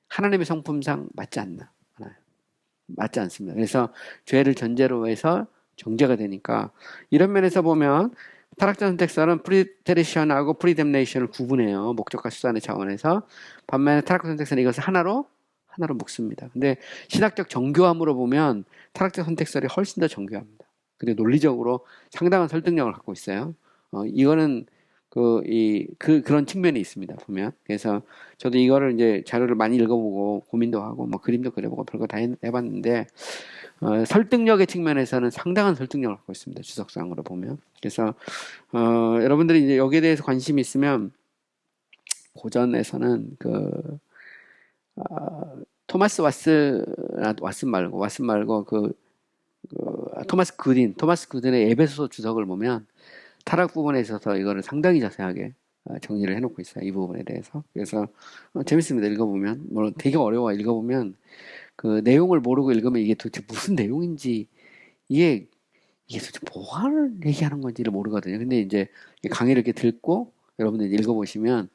하나님의 성품상 맞지 않습니다. 그래서 죄를 전제로 해서 정죄가 되니까 이런 면에서 보면 타락전 선택설은 프리테리션하고 프리뎀네이션을 구분해요. 목적과 수단의 차원에서. 반면에 타락전 선택설은 이것을 하나로 묶습니다. 근데 신학적 정교함으로 보면 타락적 선택설이 훨씬 더 정교합니다. 그리고 논리적으로 상당한 설득력을 갖고 있어요. 이거는 그런 측면이 있습니다, 보면. 그래서 저도 이거를 이제 자료를 많이 읽어보고 고민도 하고 뭐 그림도 그려보고 별거 다 해봤는데 설득력의 측면에서는 상당한 설득력을 갖고 있습니다, 주석상으로 보면. 그래서 여러분들이 이제 여기에 대해서 관심이 있으면 고전에서는 토마스 왓슨 말고 토마스 그딘의 에베소서 주석을 보면 타락 부분에 있어서 이거를 상당히 자세하게 정리를 해놓고 있어요. 이 부분에 대해서. 그래서 재밌습니다. 읽어보면. 뭐 되게 어려워. 읽어보면 그 내용을 모르고 읽으면 이게 도대체 무슨 내용인지 이게 도대체 뭐를 얘기하는 건지를 모르거든요. 근데 이제 강의를 이렇게 듣고 여러분들 읽어보시면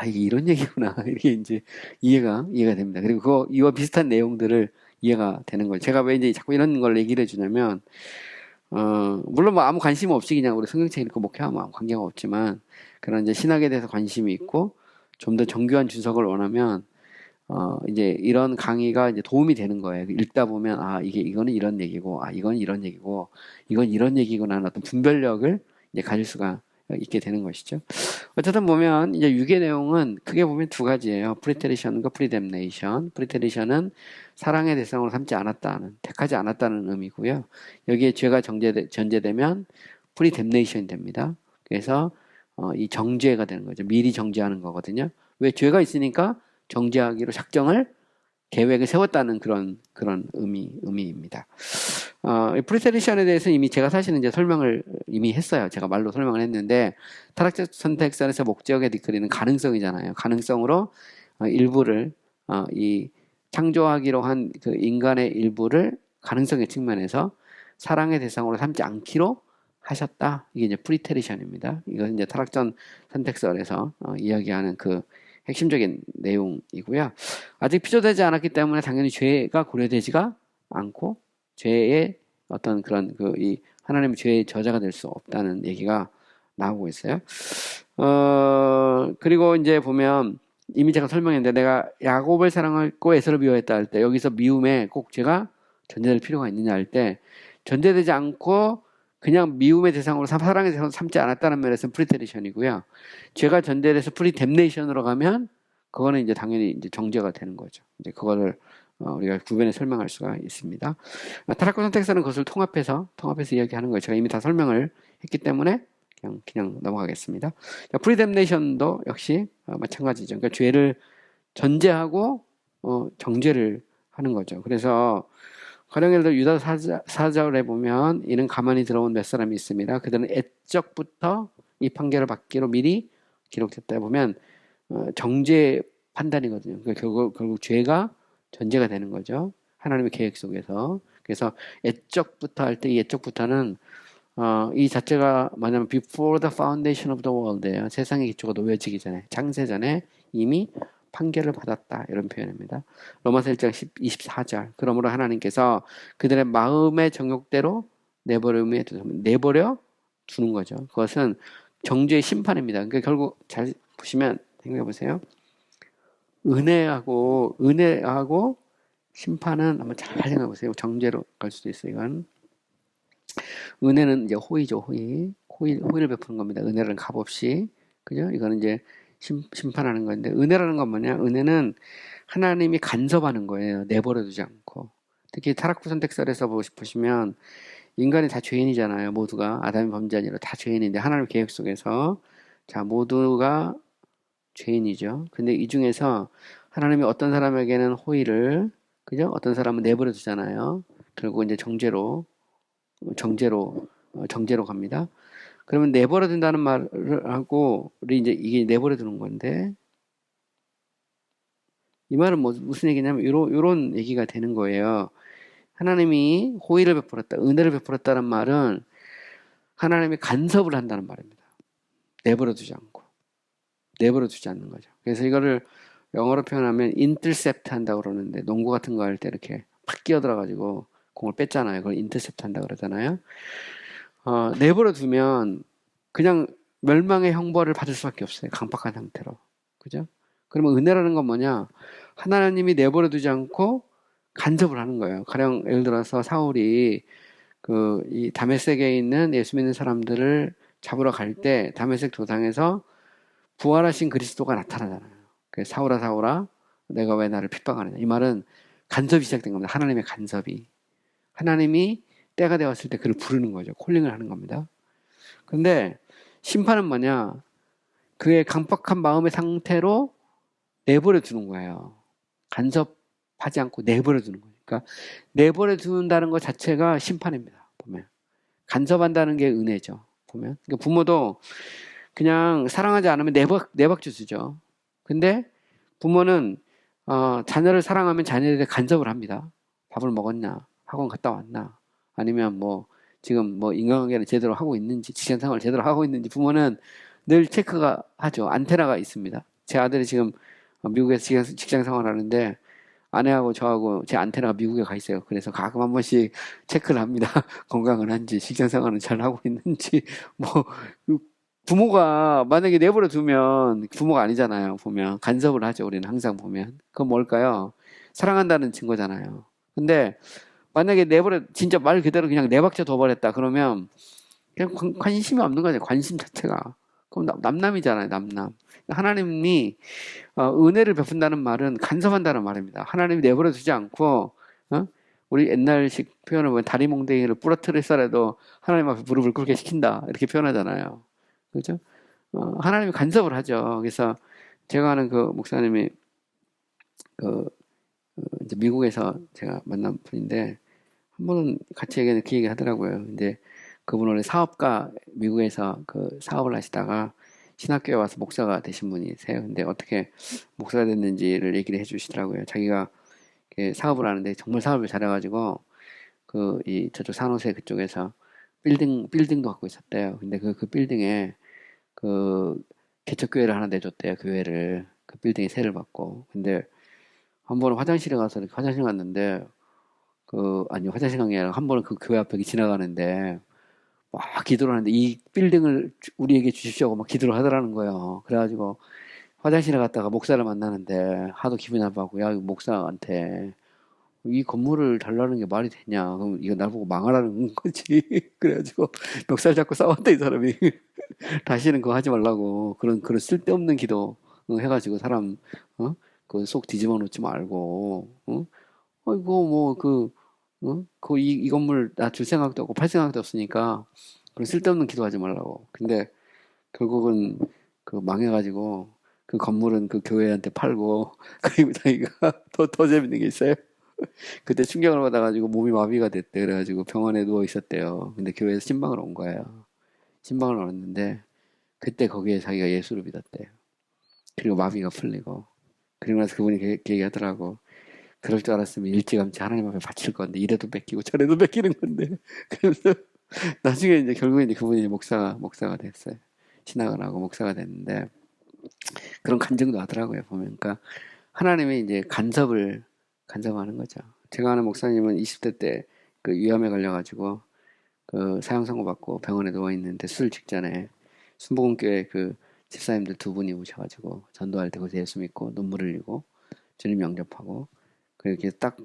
이게 이런 얘기구나. 이렇게 이제 이해가 됩니다. 그리고 이와 비슷한 내용들을 이해가 되는 거예요. 제가 왜 이제 자꾸 이런 걸 얘기를 해주냐면, 물론 뭐 아무 관심 없이 그냥 우리 성경책 읽고 목회하면 아무 관계가 없지만, 그런 이제 신학에 대해서 관심이 있고, 좀 더 정교한 주석을 원하면, 이제 이런 강의가 이제 도움이 되는 거예요. 읽다 보면, 이거는 이런 얘기고, 이건 이런 얘기고, 이건 이런 얘기구나 하는 어떤 분별력을 이제 가질 수가 있게 되는 것이죠. 어쨌든 보면 이제 유괴 내용은 크게 보면 두 가지예요. 프리테리션과 프리뎀네이션. 프리테리션은 사랑의 대상으로 삼지 않았다는, 택하지 않았다는 의미고요. 여기에 죄가 전제되면 프리뎀네이션이 됩니다. 그래서 이 정죄가 되는 거죠. 미리 정죄하는 거거든요. 왜 죄가 있으니까 정죄하기로 작정을 계획을 세웠다는 그런 의미입니다. 프리테리션에 대해서 이미 제가 사실은 이제 설명을 이미 했어요. 제가 말로 설명을 했는데, 타락적 선택선에서 목적에 디크리는 가능성이잖아요. 가능성으로 일부를, 이 창조하기로 한 그 인간의 일부를 가능성의 측면에서 사랑의 대상으로 삼지 않기로 하셨다. 이게 이제 프리테리션입니다. 이것은 이제 타락전 선택설에서 이야기하는 그 핵심적인 내용이고요. 아직 피조되지 않았기 때문에 당연히 죄가 고려되지가 않고 죄의 어떤 그런 이 하나님의 죄의 저자가 될 수 없다는 얘기가 나오고 있어요. 그리고 이제 보면 이미 제가 설명했는데 내가 야곱을 사랑하고 에서를 미워했다 할 때 여기서 미움에 꼭 죄가 전제될 필요가 있느냐 할 때 전제되지 않고 그냥 미움의 대상으로 사랑의 대상으로 삼지 않았다는 면에서는 프리테리션이고요. 죄가 전제돼서 프리뎀네이션으로 가면 그거는 이제 당연히 이제 정죄가 되는 거죠. 이제 그거를 우리가 구별해 설명할 수가 있습니다. 타락과 선택사는 그것을 통합해서 이야기하는 거예요. 제가 이미 다 설명을 했기 때문에 그냥 넘어가겠습니다. 프리뎀네이션도 역시 마찬가지죠. 그러니까 죄를 전제하고 정죄를 하는 거죠. 그래서 가령 예를 들어 유다 사절에 보면 이는 가만히 들어온 몇 사람이 있습니다. 그들은 애적부터 이 판결을 받기로 미리 기록됐다 보면 정죄 판단이거든요. 그러니까 결국 죄가 전제가 되는 거죠. 하나님의 계획 속에서. 그래서 애적부터 할 때 이 애적부터는 이 자체가 뭐냐면 before the foundation of the world예요. 세상의 기초가 놓여지기 전에, 창세 전에 이미 판결을 받았다. 이런 표현입니다. 로마서 1장 24절. 그러므로 하나님께서 그들의 마음의 정욕대로 내버려 두는 거죠. 그것은 정죄의 심판입니다. 그러니까 결국 잘 보시면 생각해 보세요. 은혜하고 심판은 한번 잘 생각해 보세요. 정죄로 갈 수도 있어요. 이건 은혜는 이제 호의죠. 호의를 베푸는 겁니다. 은혜라는 값 없이. 그죠? 이거는 이제 심판하는 건데, 은혜라는 건 뭐냐? 은혜는 하나님이 간섭하는 거예요. 내버려 두지 않고. 특히 타락부 선택설에서 보시면 인간이 다 죄인이잖아요. 모두가 아담이 범죄한 이로 다 죄인인데 하나님 계획 속에서 자 모두가 죄인이죠. 근데 이 중에서 하나님이 어떤 사람에게는 호의를 그죠? 어떤 사람은 내버려 두잖아요. 결국 이제 정죄로 갑니다. 그러면 내버려 둔다는 말을 하고 우리 이제 이게 내버려 두는 건데 이 말은 무슨 얘기냐면 요런 얘기가 되는 거예요. 하나님이 호의를 베풀었다, 은혜를 베풀었다는 말은 하나님이 간섭을 한다는 말입니다. 내버려 두지 않고. 내버려 두지 않는 거죠. 그래서 이거를 영어로 표현하면 인터셉트 한다고 그러는데 농구 같은 거 할 때 이렇게 팍 끼어들어가지고 공을 뺐잖아요. 그걸 인터셉트 한다고 그러잖아요. 내버려 두면 그냥 멸망의 형벌을 받을 수밖에 없어요. 강박한 상태로. 그죠? 그러면 은혜라는 건 뭐냐? 하나님이 내버려 두지 않고 간섭을 하는 거예요. 가령 예를 들어서 사울이 이 다메섹에 있는 예수 믿는 사람들을 잡으러 갈 때 다메섹 도상에서 부활하신 그리스도가 나타나잖아요. 그래서 사울아 내가 왜 나를 핍박하느냐. 이 말은 간섭이 시작된 겁니다. 하나님의 간섭이. 하나님이 때가 되었을 때 그를 부르는 거죠. 콜링을 하는 겁니다. 그런데 심판은 뭐냐? 그의 강박한 마음의 상태로 내버려 두는 거예요. 간섭하지 않고 내버려 두는 거예요. 그러니까 내버려 두는다는 것 자체가 심판입니다. 보면 간섭한다는 게 은혜죠. 보면 그러니까 부모도 그냥 사랑하지 않으면 내박주 쓰죠. 근데 부모는 자녀를 사랑하면 자녀에 대해 간섭을 합니다. 밥을 먹었냐? 학원 갔다 왔나? 아니면 지금 인간관계를 제대로 하고 있는지, 직장생활을 제대로 하고 있는지 부모는 늘 체크가 하죠. 안테나가 있습니다. 제 아들이 지금 미국에서 직장생활 하는데 아내하고 저하고 제 안테나가 미국에 가 있어요. 그래서 가끔 한 번씩 체크를 합니다. 건강을 한지, 직장생활은 잘 하고 있는지, 뭐, 부모가 만약에 내버려 두면 부모가 아니잖아요. 보면 간섭을 하죠. 우리는 항상 보면 그건 뭘까요? 사랑한다는 증거잖아요. 근데 만약에 내버려 진짜 말 그대로 그냥 내박쳐 둬버렸다 그러면 그냥 관심이 없는 거죠. 관심 자체가. 그럼 남남이잖아요. 남남. 하나님이 은혜를 베푼다는 말은 간섭한다는 말입니다. 하나님이 내버려 두지 않고 우리 옛날식 표현을 보면 다리 몽둥이를 부러뜨리더라도 하나님 앞에 무릎을 꿇게 시킨다 이렇게 표현하잖아요. 그죠? 하나님이 간섭을 하죠. 그래서 제가 아는 그 목사님이 이제 미국에서 제가 만난 분인데 한 번은 같이 그 얘기 하더라고요. 근데 그분 원래 사업가 미국에서 그 사업을 하시다가 신학교에 와서 목사가 되신 분이세요. 근데 어떻게 목사가 됐는지를 얘기를 해주시더라고요. 자기가 사업을 하는데 정말 사업을 잘해가지고 저쪽 산호세 그쪽에서 빌딩도 갖고 있었대요. 근데 그 빌딩에 개척교회를 하나 내줬대요. 교회를 그 빌딩에 세를 받고. 근데 한 번은 화장실에 가서 이렇게 화장실 갔는데 아니 화장실 간 게 아니라 한 번은 그 교회 앞에 지나가는데 막 기도를 하는데 이 빌딩을 우리에게 주십시오 하고 막 기도를 하더라는 거예요. 그래가지고 화장실에 갔다가 목사를 만나는데 하도 기분이 나빠고 야 목사한테 이 건물을 달라는 게 말이 되냐? 그럼 이거 날 보고 망하라는 거지. 그래가지고 멱살 잡고 싸웠다 이 사람이. 다시는 그거 하지 말라고 그런 쓸데없는 기도 해가지고 사람 그 속 뒤집어 놓지 말고 이거 이 건물 나 줄 생각도 없고 팔 생각도 없으니까 그런 쓸데없는 기도하지 말라고. 근데 결국은 망해가지고 그 건물은 그 교회한테 팔고 그리고 자기가 더 재밌는 게 있어요. 그때 충격을 받아가지고 몸이 마비가 됐대. 그래가지고 병원에 누워 있었대요. 근데 교회에서 신방을 온 거예요. 신방을 왔는데 그때 거기에 자기가 예수를 믿었대요. 그리고 마비가 풀리고 그리고 나서 그분이 그 얘기하더라고. 그럴 줄 알았으면 일찌감치 하나님 앞에 바칠 건데 이래도 뺏기고 저래도 뺏기는 건데 그래서 나중에 이제 결국에 이제 그분이 목사가 됐어요. 신학을 하고 목사가 됐는데 그런 간증도 하더라고요. 보면 그러니까 하나님이 이제 간섭하는 거죠. 제가 아는 목사님은 20대 때 위암에 걸려가지고 사형 선고 받고 병원에 누워 있는데 술 직전에 순복음교회 집사님들 두 분이 오셔가지고 전도할 때 거기서 예수 믿고 눈물 흘리고 주님 영접하고 그렇게 딱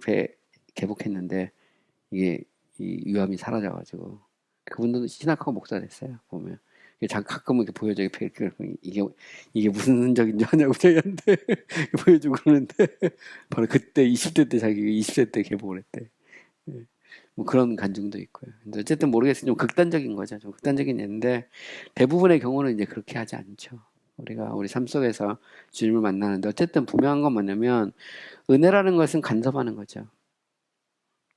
개복했는데 이게 이 유암이 사라져가지고 그분도 신학하고 목사 됐어요. 보면 가끔 이렇게 보여줘 이게 무슨 흔적인지 아냐고 저희한테 보여주고 그러는데 바로 그때 20대 때 자기가 20대 때 개복을 했대. 예. 뭐 그런 간증도 있고요. 근데 어쨌든 모르겠어요. 좀 극단적인 거죠. 좀 극단적인 예인데 대부분의 경우는 이제 그렇게 하지 않죠. 우리가 우리 삶 속에서 주님을 만나는데 어쨌든 분명한 건 뭐냐면 은혜라는 것은 간섭하는 거죠.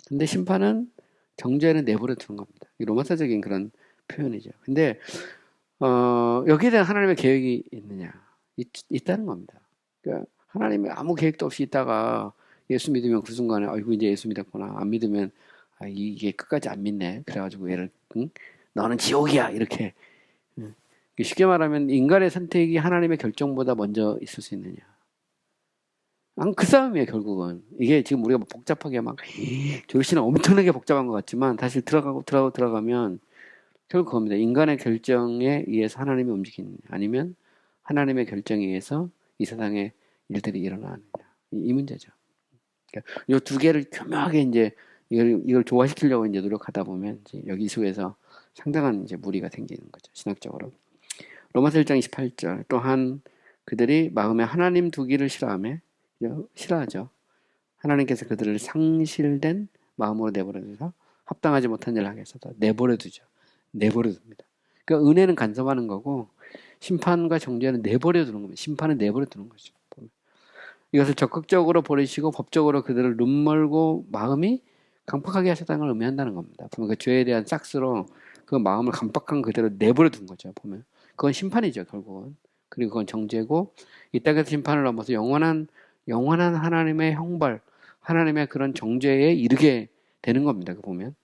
근데 심판은 정죄는 내버려 두는 겁니다. 이 로마서적인 그런 표현이죠. 근데 여기에 대한 하나님의 계획이 있느냐? 있다는 겁니다. 그러니까 하나님이 아무 계획도 없이 있다가 예수 믿으면 그 순간에 아이고 이제 예수 믿었구나. 안 믿으면 아 이게 끝까지 안 믿네. 그래가지고 얘를 응? 너는 지옥이야 이렇게 쉽게 말하면 인간의 선택이 하나님의 결정보다 먼저 있을 수 있느냐? 그 싸움이에요 결국은. 이게 지금 우리가 복잡하게 막 졸시는 엄청나게 복잡한 것 같지만 사실 들어가면 결국 그겁니다. 인간의 결정에 의해서 하나님이 움직이느냐 아니면 하나님의 결정에 의해서 이 세상에 일들이 일어나느냐 이 문제죠. 그러니까 이 두 개를 교묘하게 이제 이걸 조화시키려고 이제 노력하다 보면 이제 여기 속에서 상당한 이제 무리가 생기는 거죠. 신학적으로. 로마서 1장 28절 또한 그들이 마음에 하나님 두기를 싫어하죠. 하나님께서 그들을 상실된 마음으로 내버려둬서 합당하지 못한 일을 하게 해서 내버려두죠. 내버려둡니다. 그러니까 은혜는 간섭하는 거고 심판과 정죄는 내버려두는 겁니다. 심판은 내버려두는 거죠. 이것을 적극적으로 버리시고 법적으로 그들을 눈멀고 마음이 강팍하게 하셨다는 걸 의미한다는 겁니다. 보면 그 죄에 대한 싹스로 그 마음을 강팍한 그대로 내버려둔 거죠. 보면 그건 심판이죠 결국은. 그리고 그건 정죄고 이 땅에서 심판을 넘어서 영원한 하나님의 형벌, 하나님의 그런 정죄에 이르게 되는 겁니다. 그 보면.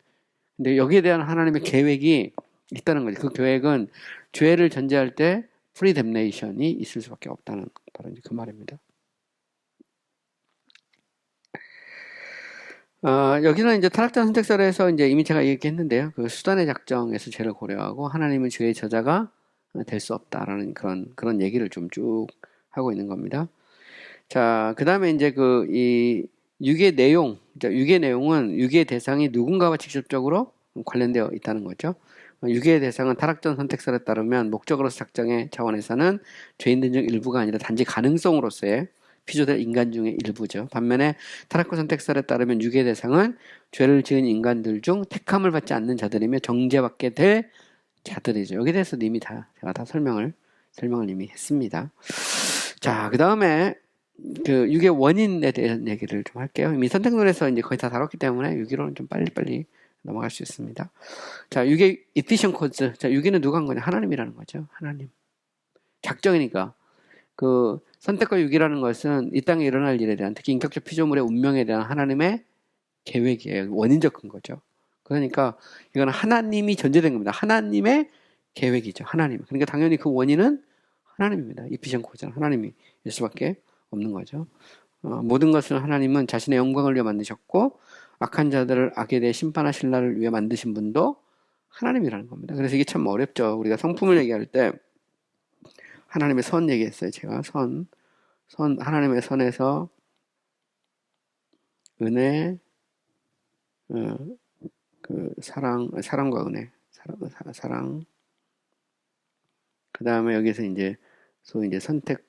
근데 여기에 대한 하나님의 계획이 있다는 거죠. 그 계획은 죄를 전제할 때 프리 댐네이션이 있을 수밖에 없다는 바로 이제 그 말입니다. 여기는 이제 타락자 선택설에서 이제 이미 제가 얘기했는데요. 그 수단의 작정에서 죄를 고려하고 하나님은 죄의 저자가 될 수 없다라는 그런 얘기를 좀 쭉 하고 있는 겁니다. 자, 그 다음에 이제 이 유괴 내용, 유괴 내용은 유괴 대상이 누군가와 직접적으로 관련되어 있다는 거죠. 유괴 대상은 타락전 선택설에 따르면 목적으로서 작정의 차원에서는 죄인들 중 일부가 아니라 단지 가능성으로서의 피조될 인간 중의 일부죠. 반면에 타락과 선택설에 따르면 유괴 대상은 죄를 지은 인간들 중 택함을 받지 않는 자들이며 정죄받게 될 자들이죠. 여기에 대해서 이미 제가 다 설명을 이미 했습니다. 자, 그 다음에 유괴 원인에 대한 얘기를 좀 할게요. 이미 선택론에서 이제 거의 다 다뤘기 때문에 유괴론은 좀 빨리빨리 넘어갈 수 있습니다. 자, 유괴 이피션 코즈. 자, 유괴는 누가 한 거냐? 하나님이라는 거죠. 하나님. 작정이니까. 선택과 유괴라는 것은 이 땅에 일어날 일에 대한 특히 인격적 피조물의 운명에 대한 하나님의 계획이에요. 원인적 근거죠. 그러니까 이건 하나님이 전제된 겁니다. 하나님의 계획이죠. 하나님. 그러니까 당연히 그 원인은 하나님입니다. 이피션 코즈는 하나님일 수밖에 없는 거죠. 모든 것을 하나님은 자신의 영광을 위해 만드셨고 악한 자들을 악에 대해 심판하실 날을 위해 만드신 분도 하나님이라는 겁니다. 그래서 이게 참 어렵죠. 우리가 성품을 얘기할 때 하나님의 선 얘기했어요. 제가 하나님의 선에서 은혜, 사랑과 은혜, 사랑. 그 다음에 여기서 이제 소위 이제 선택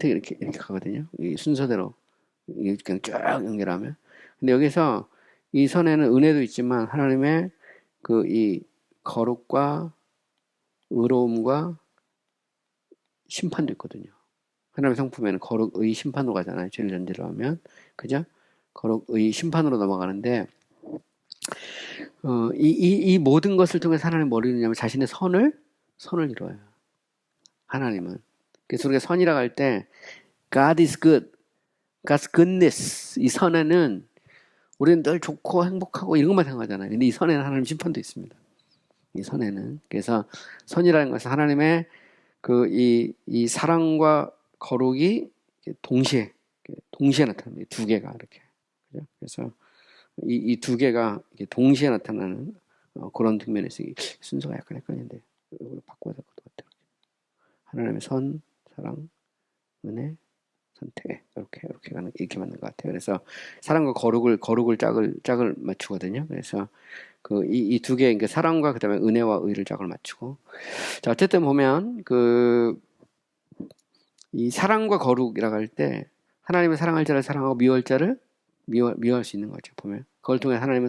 이렇게 가거든요. 이 순서대로 그냥 쭉 연결하면. 근데 여기서 이 선에는 은혜도 있지만 하나님의 이 거룩과 의로움과 심판도 있거든요. 하나님의 성품에는 거룩의 심판으로 가잖아요. 죄를 전제로 하면. 그죠? 거룩의 심판으로 넘어가는데, 이 모든 것을 통해서 하나님 뭘 이루냐면 자신의 선을 이루어요. 하나님은. 그래서 우리가 선이라고 할 때, God is good. God's goodness. 이 선에는 우리는 늘 좋고 행복하고 이런 것만 생각하잖아요. 근데 이 선에는 하나님 심판도 있습니다. 이 선에는. 그래서 선이라는 것은 하나님의 이 사랑과 거룩이 동시에 나타납니다. 두 개가 이렇게. 그래서 이 두 개가 동시에 나타나는 그런 측면에서 순서가 약간 헷갈리는데 이걸 바꿔야 될 것 같아요. 하나님의 선, 사랑, 은혜, 선택. 이렇게 맞는 것 같아요. 그래서 사랑과 거룩을 짝을 맞추거든요. 그래서 이 두 개, 그러니까 사랑과 그 다음에 은혜와 의를 짝을 맞추고. 자, 어쨌든 보면, 이 사랑과 거룩이라고 할 때, 하나님의 사랑할 자를 사랑하고 미워할 자를 미워할 수 있는 거죠. 보면. 그걸 통해 하나님은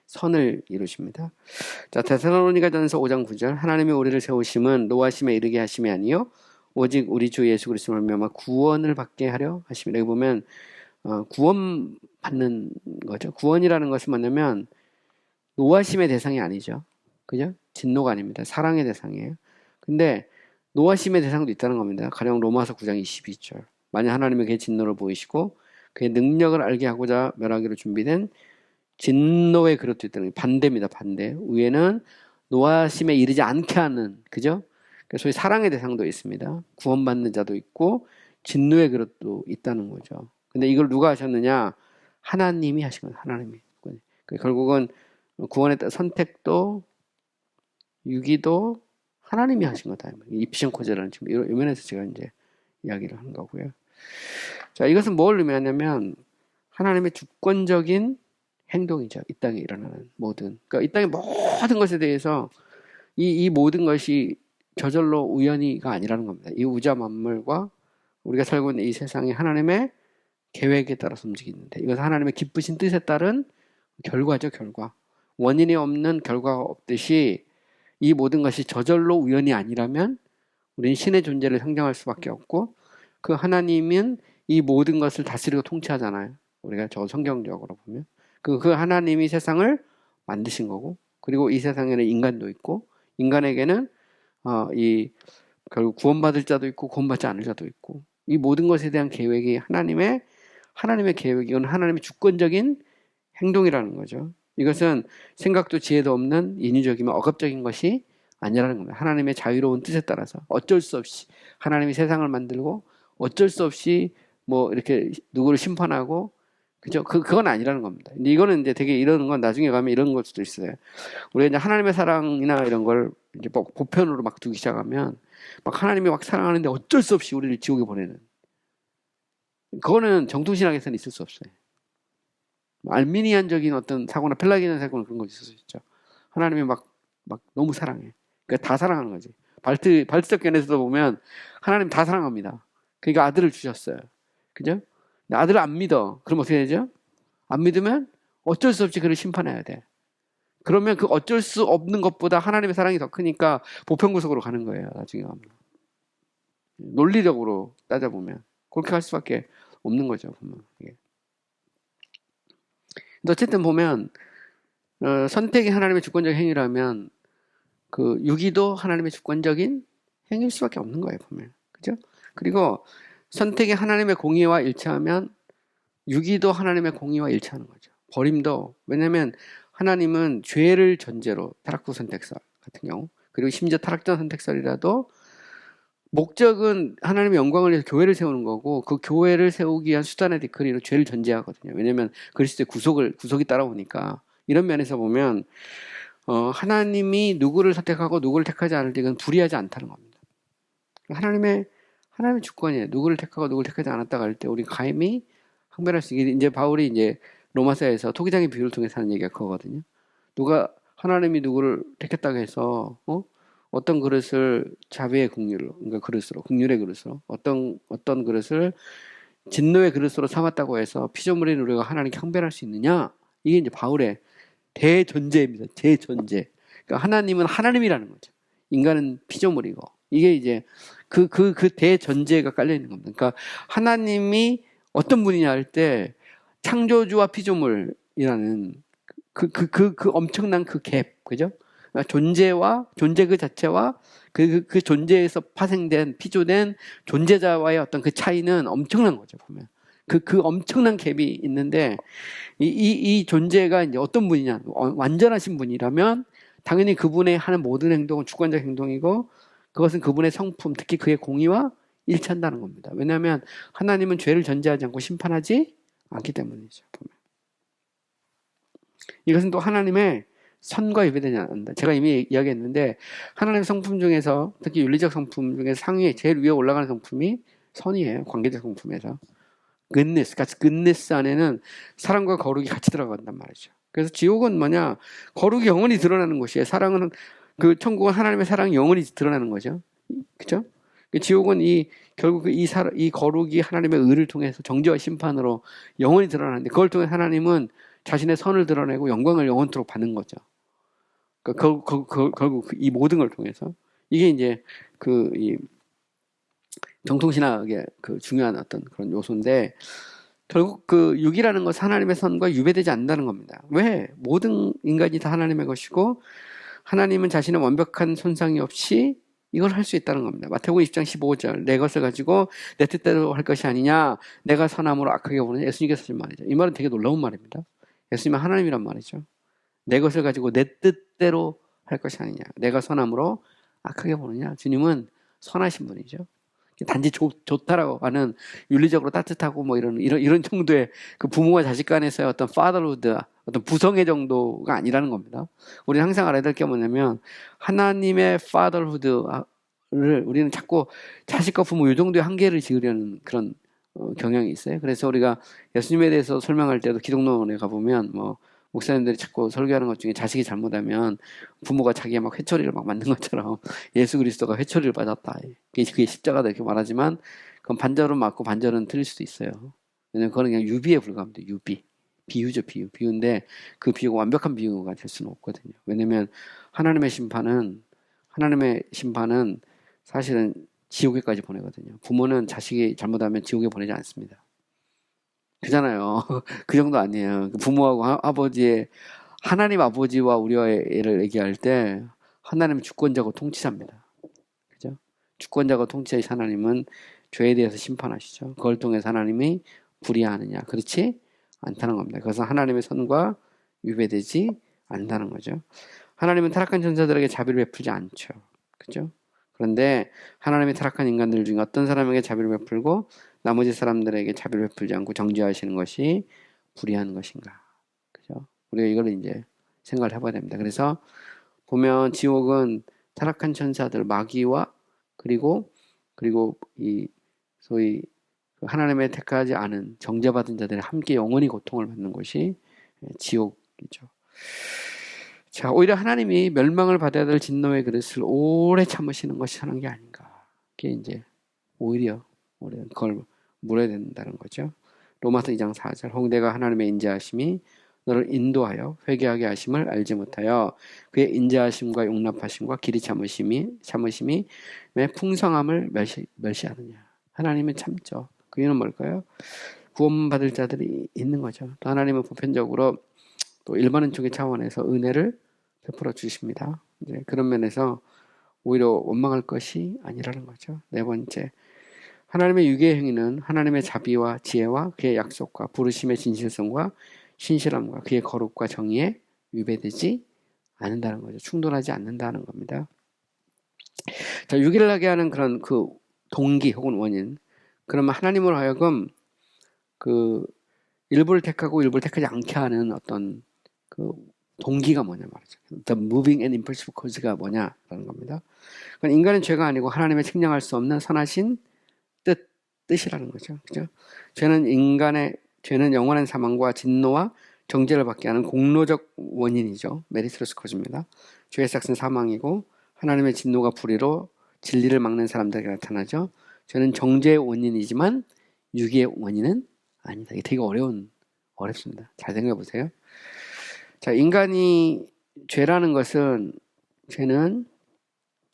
선을 이루십니다. 자, 데살로니가전서 5장 9절. 하나님이 우리를 세우심은 노하심에 이르게 하심이 아니요 오직 우리 주 예수 그리스도로 말미암아 구원을 받게 하려 하심이라. 여기 보면 구원 받는 거죠. 구원이라는 것은 뭐냐면 노하심의 대상이 아니죠. 그죠? 진노가 아닙니다. 사랑의 대상이에요. 근데 노하심의 대상도 있다는 겁니다. 가령 로마서 9장 22절. 만약 하나님의 그의 진노를 보이시고 그의 능력을 알게 하고자 멸하기로 준비된 진노의 그릇도 있다는 게 반대입니다. 반대. 위에는 노하심에 이르지 않게 하는, 그죠? 소위 사랑의 대상도 있습니다. 구원받는 자도 있고 진노의 그릇도 있다는 거죠. 근데 이걸 누가 하셨느냐? 하나님이 하신 거예요. 하나님이. 결국은 구원에 따른 선택도 유기도 하나님이 하신 거다. 입션 코제라는 지금 이 면에서 제가 이제 이야기를 한 거고요. 자, 이것은 뭘 의미하냐면 하나님의 주권적인 행동이죠. 이 땅에 일어나는 모든. 그러니까 이 땅의 모든 것에 대해서 이 모든 것이 저절로 우연히가 아니라는 겁니다. 이 우주 만물과 우리가 살고 있는 이 세상이 하나님의 계획에 따라서 움직이는데 이것은 하나님의 기쁘신 뜻에 따른 결과죠. 결과. 원인이 없는 결과가 없듯이 이 모든 것이 저절로 우연이 아니라면 우리는 신의 존재를 상정할 수밖에 없고 그 하나님은 이 모든 것을 다스리고 통치하잖아요. 우리가 저 성경적으로 보면. 그 하나님이 세상을 만드신 거고, 그리고 이 세상에는 인간도 있고, 인간에게는 결국 구원받을 자도 있고, 구원받지 않을 자도 있고, 이 모든 것에 대한 계획이 하나님의 계획이, 이건 하나님의 주권적인 행동이라는 거죠. 이것은 생각도 지혜도 없는 인위적이면 억압적인 것이 아니라는 겁니다. 하나님의 자유로운 뜻에 따라서 어쩔 수 없이 하나님이 세상을 만들고 어쩔 수 없이 뭐 이렇게 누구를 심판하고 그죠? 그건 아니라는 겁니다. 근데 이거는 이제 되게 이러는 건 나중에 가면 이런 걸 수도 있어요. 우리가 이제 하나님의 사랑이나 이런 걸 이제 뭐 보편으로 막 두기 시작하면 막 하나님이 막 사랑하는데 어쩔 수 없이 우리를 지옥에 보내는. 그거는 정통신학에서는 있을 수 없어요. 알미니안적인 어떤 사고나 펠라기안 사고는 그런 거 있을 수 있죠. 하나님이 막 너무 사랑해. 그러니까 다 사랑하는 거지. 발트적 견해에서도 보면 하나님 다 사랑합니다. 그러니까 아들을 주셨어요. 그죠? 아들을 안 믿어. 그럼 어떻게 되죠? 안 믿으면 어쩔 수 없이 그를 심판해야 돼. 그러면 그 어쩔 수 없는 것보다 하나님의 사랑이 더 크니까 보편구속으로 가는 거예요. 나중에 가면. 논리적으로 따져보면. 그렇게 할 수밖에 없는 거죠. 보면. 근데 어쨌든 보면 선택이 하나님의 주권적인 행위라면 그 유기도 하나님의 주권적인 행위일 수밖에 없는 거예요. 보면. 그죠? 그리고 선택이 하나님의 공의와 일치하면 유기도 하나님의 공의와 일치하는 거죠. 버림도. 왜냐하면 하나님은 죄를 전제로 타락후 선택설 같은 경우 그리고 심지어 타락전 선택설이라도 목적은 하나님의 영광을 위해서 교회를 세우는 거고 그 교회를 세우기 위한 수단의 디크리로 죄를 전제하거든요. 왜냐하면 그리스도의 구속이 따라오니까 이런 면에서 보면 하나님이 누구를 선택하고 누구를 택하지 않을 때 이건 불의하지 않다는 겁니다. 하나님의 주권이에요. 누구를 택하고 누구를 택하지 않았다고 할 때 우리 감히 항변할 수 있게 이제 바울이 이제 로마서에서 토기장의 비유를 통해서 하는 얘기가 그거거든요. 하나님이 누구를 택했다고 해서 어떤 그릇을 자비의 국률로, 그러니까 국률의 그릇으로 어떤 그릇을 진노의 그릇으로 삼았다고 해서 피조물인 우리가 하나님께 항변할 수 있느냐? 이게 이제 바울의 대전제입니다. 대전제. 그러니까 하나님은 하나님이라는 거죠. 인간은 피조물이고 이게 이제 그 대전제가 깔려 있는 겁니다. 그러니까 하나님이 어떤 분이냐 할 때 창조주와 피조물이라는 그 엄청난 그 갭, 그죠? 존재 그 자체와 그 존재에서 파생된, 피조된 존재자와의 어떤 그 차이는 엄청난 거죠, 보면. 그 엄청난 갭이 있는데, 이 존재가 이제 어떤 분이냐, 완전하신 분이라면, 당연히 그분의 하는 모든 행동은 주권적 행동이고, 그것은 그분의 성품, 특히 그의 공의와 일치한다는 겁니다. 왜냐하면 하나님은 죄를 전제하지 않고 심판하지 않기 때문이죠, 보면. 이것은 또 하나님의 선과 유배되지 않는다. 제가 이미 이야기했는데 하나님의 성품 중에서 특히 윤리적 성품 중에 상위에 제일 위에 올라가는 성품이 선이에요. 관계적 성품에서. goodness 안에는 사랑과 거룩이 같이 들어간단 말이죠. 그래서 지옥은 뭐냐? 거룩이 영원히 드러나는 곳이에요. 사랑은 천국은 하나님의 사랑이 영원히 드러나는 거죠. 그죠? 지옥은 결국 이 거룩이 하나님의 의를 통해서 정죄와 심판으로 영원히 드러나는데 그걸 통해 하나님은 자신의 선을 드러내고 영광을 영원토록 받는 거죠. 결국 이 모든 걸 통해서 이게 이제 이 정통신학의 중요한 어떤 그런 요소인데 결국 육이라는 것은 하나님의 선과 유배되지 않는다는 겁니다. 왜? 모든 인간이 다 하나님의 것이고 하나님은 자신의 완벽한 손상이 없이 이걸 할 수 있다는 겁니다. 마태복음 20장 15절 내 것을 가지고 내 뜻대로 할 것이 아니냐 내가 선함으로 악하게 보느냐 예수님께서 하신 말이죠. 이 말은 되게 놀라운 말입니다. 예수님은 하나님이란 말이죠. 내 것을 가지고 내 뜻대로 할 것이 아니냐 내가 선함으로 악하게 보느냐 주님은 선하신 분이죠. 단지 좋다라고 하는 윤리적으로 따뜻하고 뭐 이런 정도의 부모와 자식 간에서의 어떤 fatherhood, 어떤 부성애 정도가 아니라는 겁니다. 우리는 항상 알아야 될 게 뭐냐면 하나님의 fatherhood를 우리는 자꾸 자식과 부모 이 정도의 한계를 지으려는 그런 경향이 있어요. 그래서 우리가 예수님에 대해서 설명할 때도 기독론에 가보면 목사님들이 자꾸 설교하는 것 중에 자식이 잘못하면 부모가 자기가 막 회초리를 막 맞는 것처럼 예수 그리스도가 회초리를 맞았다. 그게 십자가다 이렇게 말하지만 그건 반절은 맞고 반절은 틀릴 수도 있어요. 왜냐면 그거는 그냥 유비에 불과합니다. 유비. 비유죠, 비유. 비유인데 그 비유가 완벽한 비유가 될 수는 없거든요. 왜냐면 하나님의 심판은 사실은 지옥에까지 보내거든요. 부모는 자식이 잘못하면 지옥에 보내지 않습니다. 그잖아요. 그 정도 아니에요. 부모하고 아버지의 하나님 아버지와 우리와 애를 얘기할 때 하나님은 주권자고 통치자입니다. 그죠? 주권자고 통치자이신 하나님은 죄에 대해서 심판하시죠. 그걸 통해서 하나님이 불의하느냐? 그렇지 않다는 겁니다. 그래서 하나님의 선과 유배되지 않는다는 거죠. 하나님은 타락한 천사들에게 자비를 베풀지 않죠. 그죠? 그런데 하나님의 타락한 인간들 중에 어떤 사람에게 자비를 베풀고 나머지 사람들에게 자비를 베풀지 않고 정죄하시는 것이 불의한 것인가? 그죠? 우리가 이걸 이제 생각을 해봐야 됩니다. 그래서 보면 지옥은 타락한 천사들, 마귀와 그리고 이 소위 하나님의 택하지 않은 정죄받은 자들이 함께 영원히 고통을 받는 곳이 지옥이죠. 자, 오히려 하나님이 멸망을 받아야 될 진노의 그릇을 오래 참으시는 것이 선한 게 아닌가. 그게 이제 오히려 그걸 물어야 된다는 거죠. 로마서 2장 4절 홍대가 하나님의 인자하심이 너를 인도하여 회개하게 하심을 알지 못하여 그의 인자하심과 용납하심과 길이 참으심이 풍성함을 멸시하느냐. 하나님은 참죠. 그 이유는 뭘까요? 구원받을 자들이 있는 거죠. 또 하나님은 보편적으로 또 일반인적인 차원에서 은혜를 베풀어 주십니다. 이제 그런 면에서 오히려 원망할 것이 아니라는 거죠. 네 번째, 하나님의 유괴의 행위는 하나님의 자비와 지혜와 그의 약속과 부르심의 진실성과 신실함과 그의 거룩과 정의에 위배되지 않는다는 거죠. 충돌하지 않는다는 겁니다. 자, 유괴를 하게 하는 그런 동기 혹은 원인. 그러면 하나님으로 하여금 일부를 택하고 일부를 택하지 않게 하는 어떤 동기가 뭐냐 말이죠. The moving and impulsive cause가 뭐냐라는 겁니다. 그건 인간의 죄가 아니고 하나님의 측량할 수 없는 선하신 뜻이라는 거죠. 그죠? 죄는 영원한 사망과 진노와 정죄를 받게 하는 공로적 원인이죠. 메리트로스 코즈입니다. 죄의 삭은 사망이고 하나님의 진노가 불의로 진리를 막는 사람들에게 나타나죠. 죄는 정죄의 원인이지만 유기의 원인은 아니다. 이게 되게 어렵습니다. 잘 생각해 보세요. 자, 인간이 죄라는 것은 죄는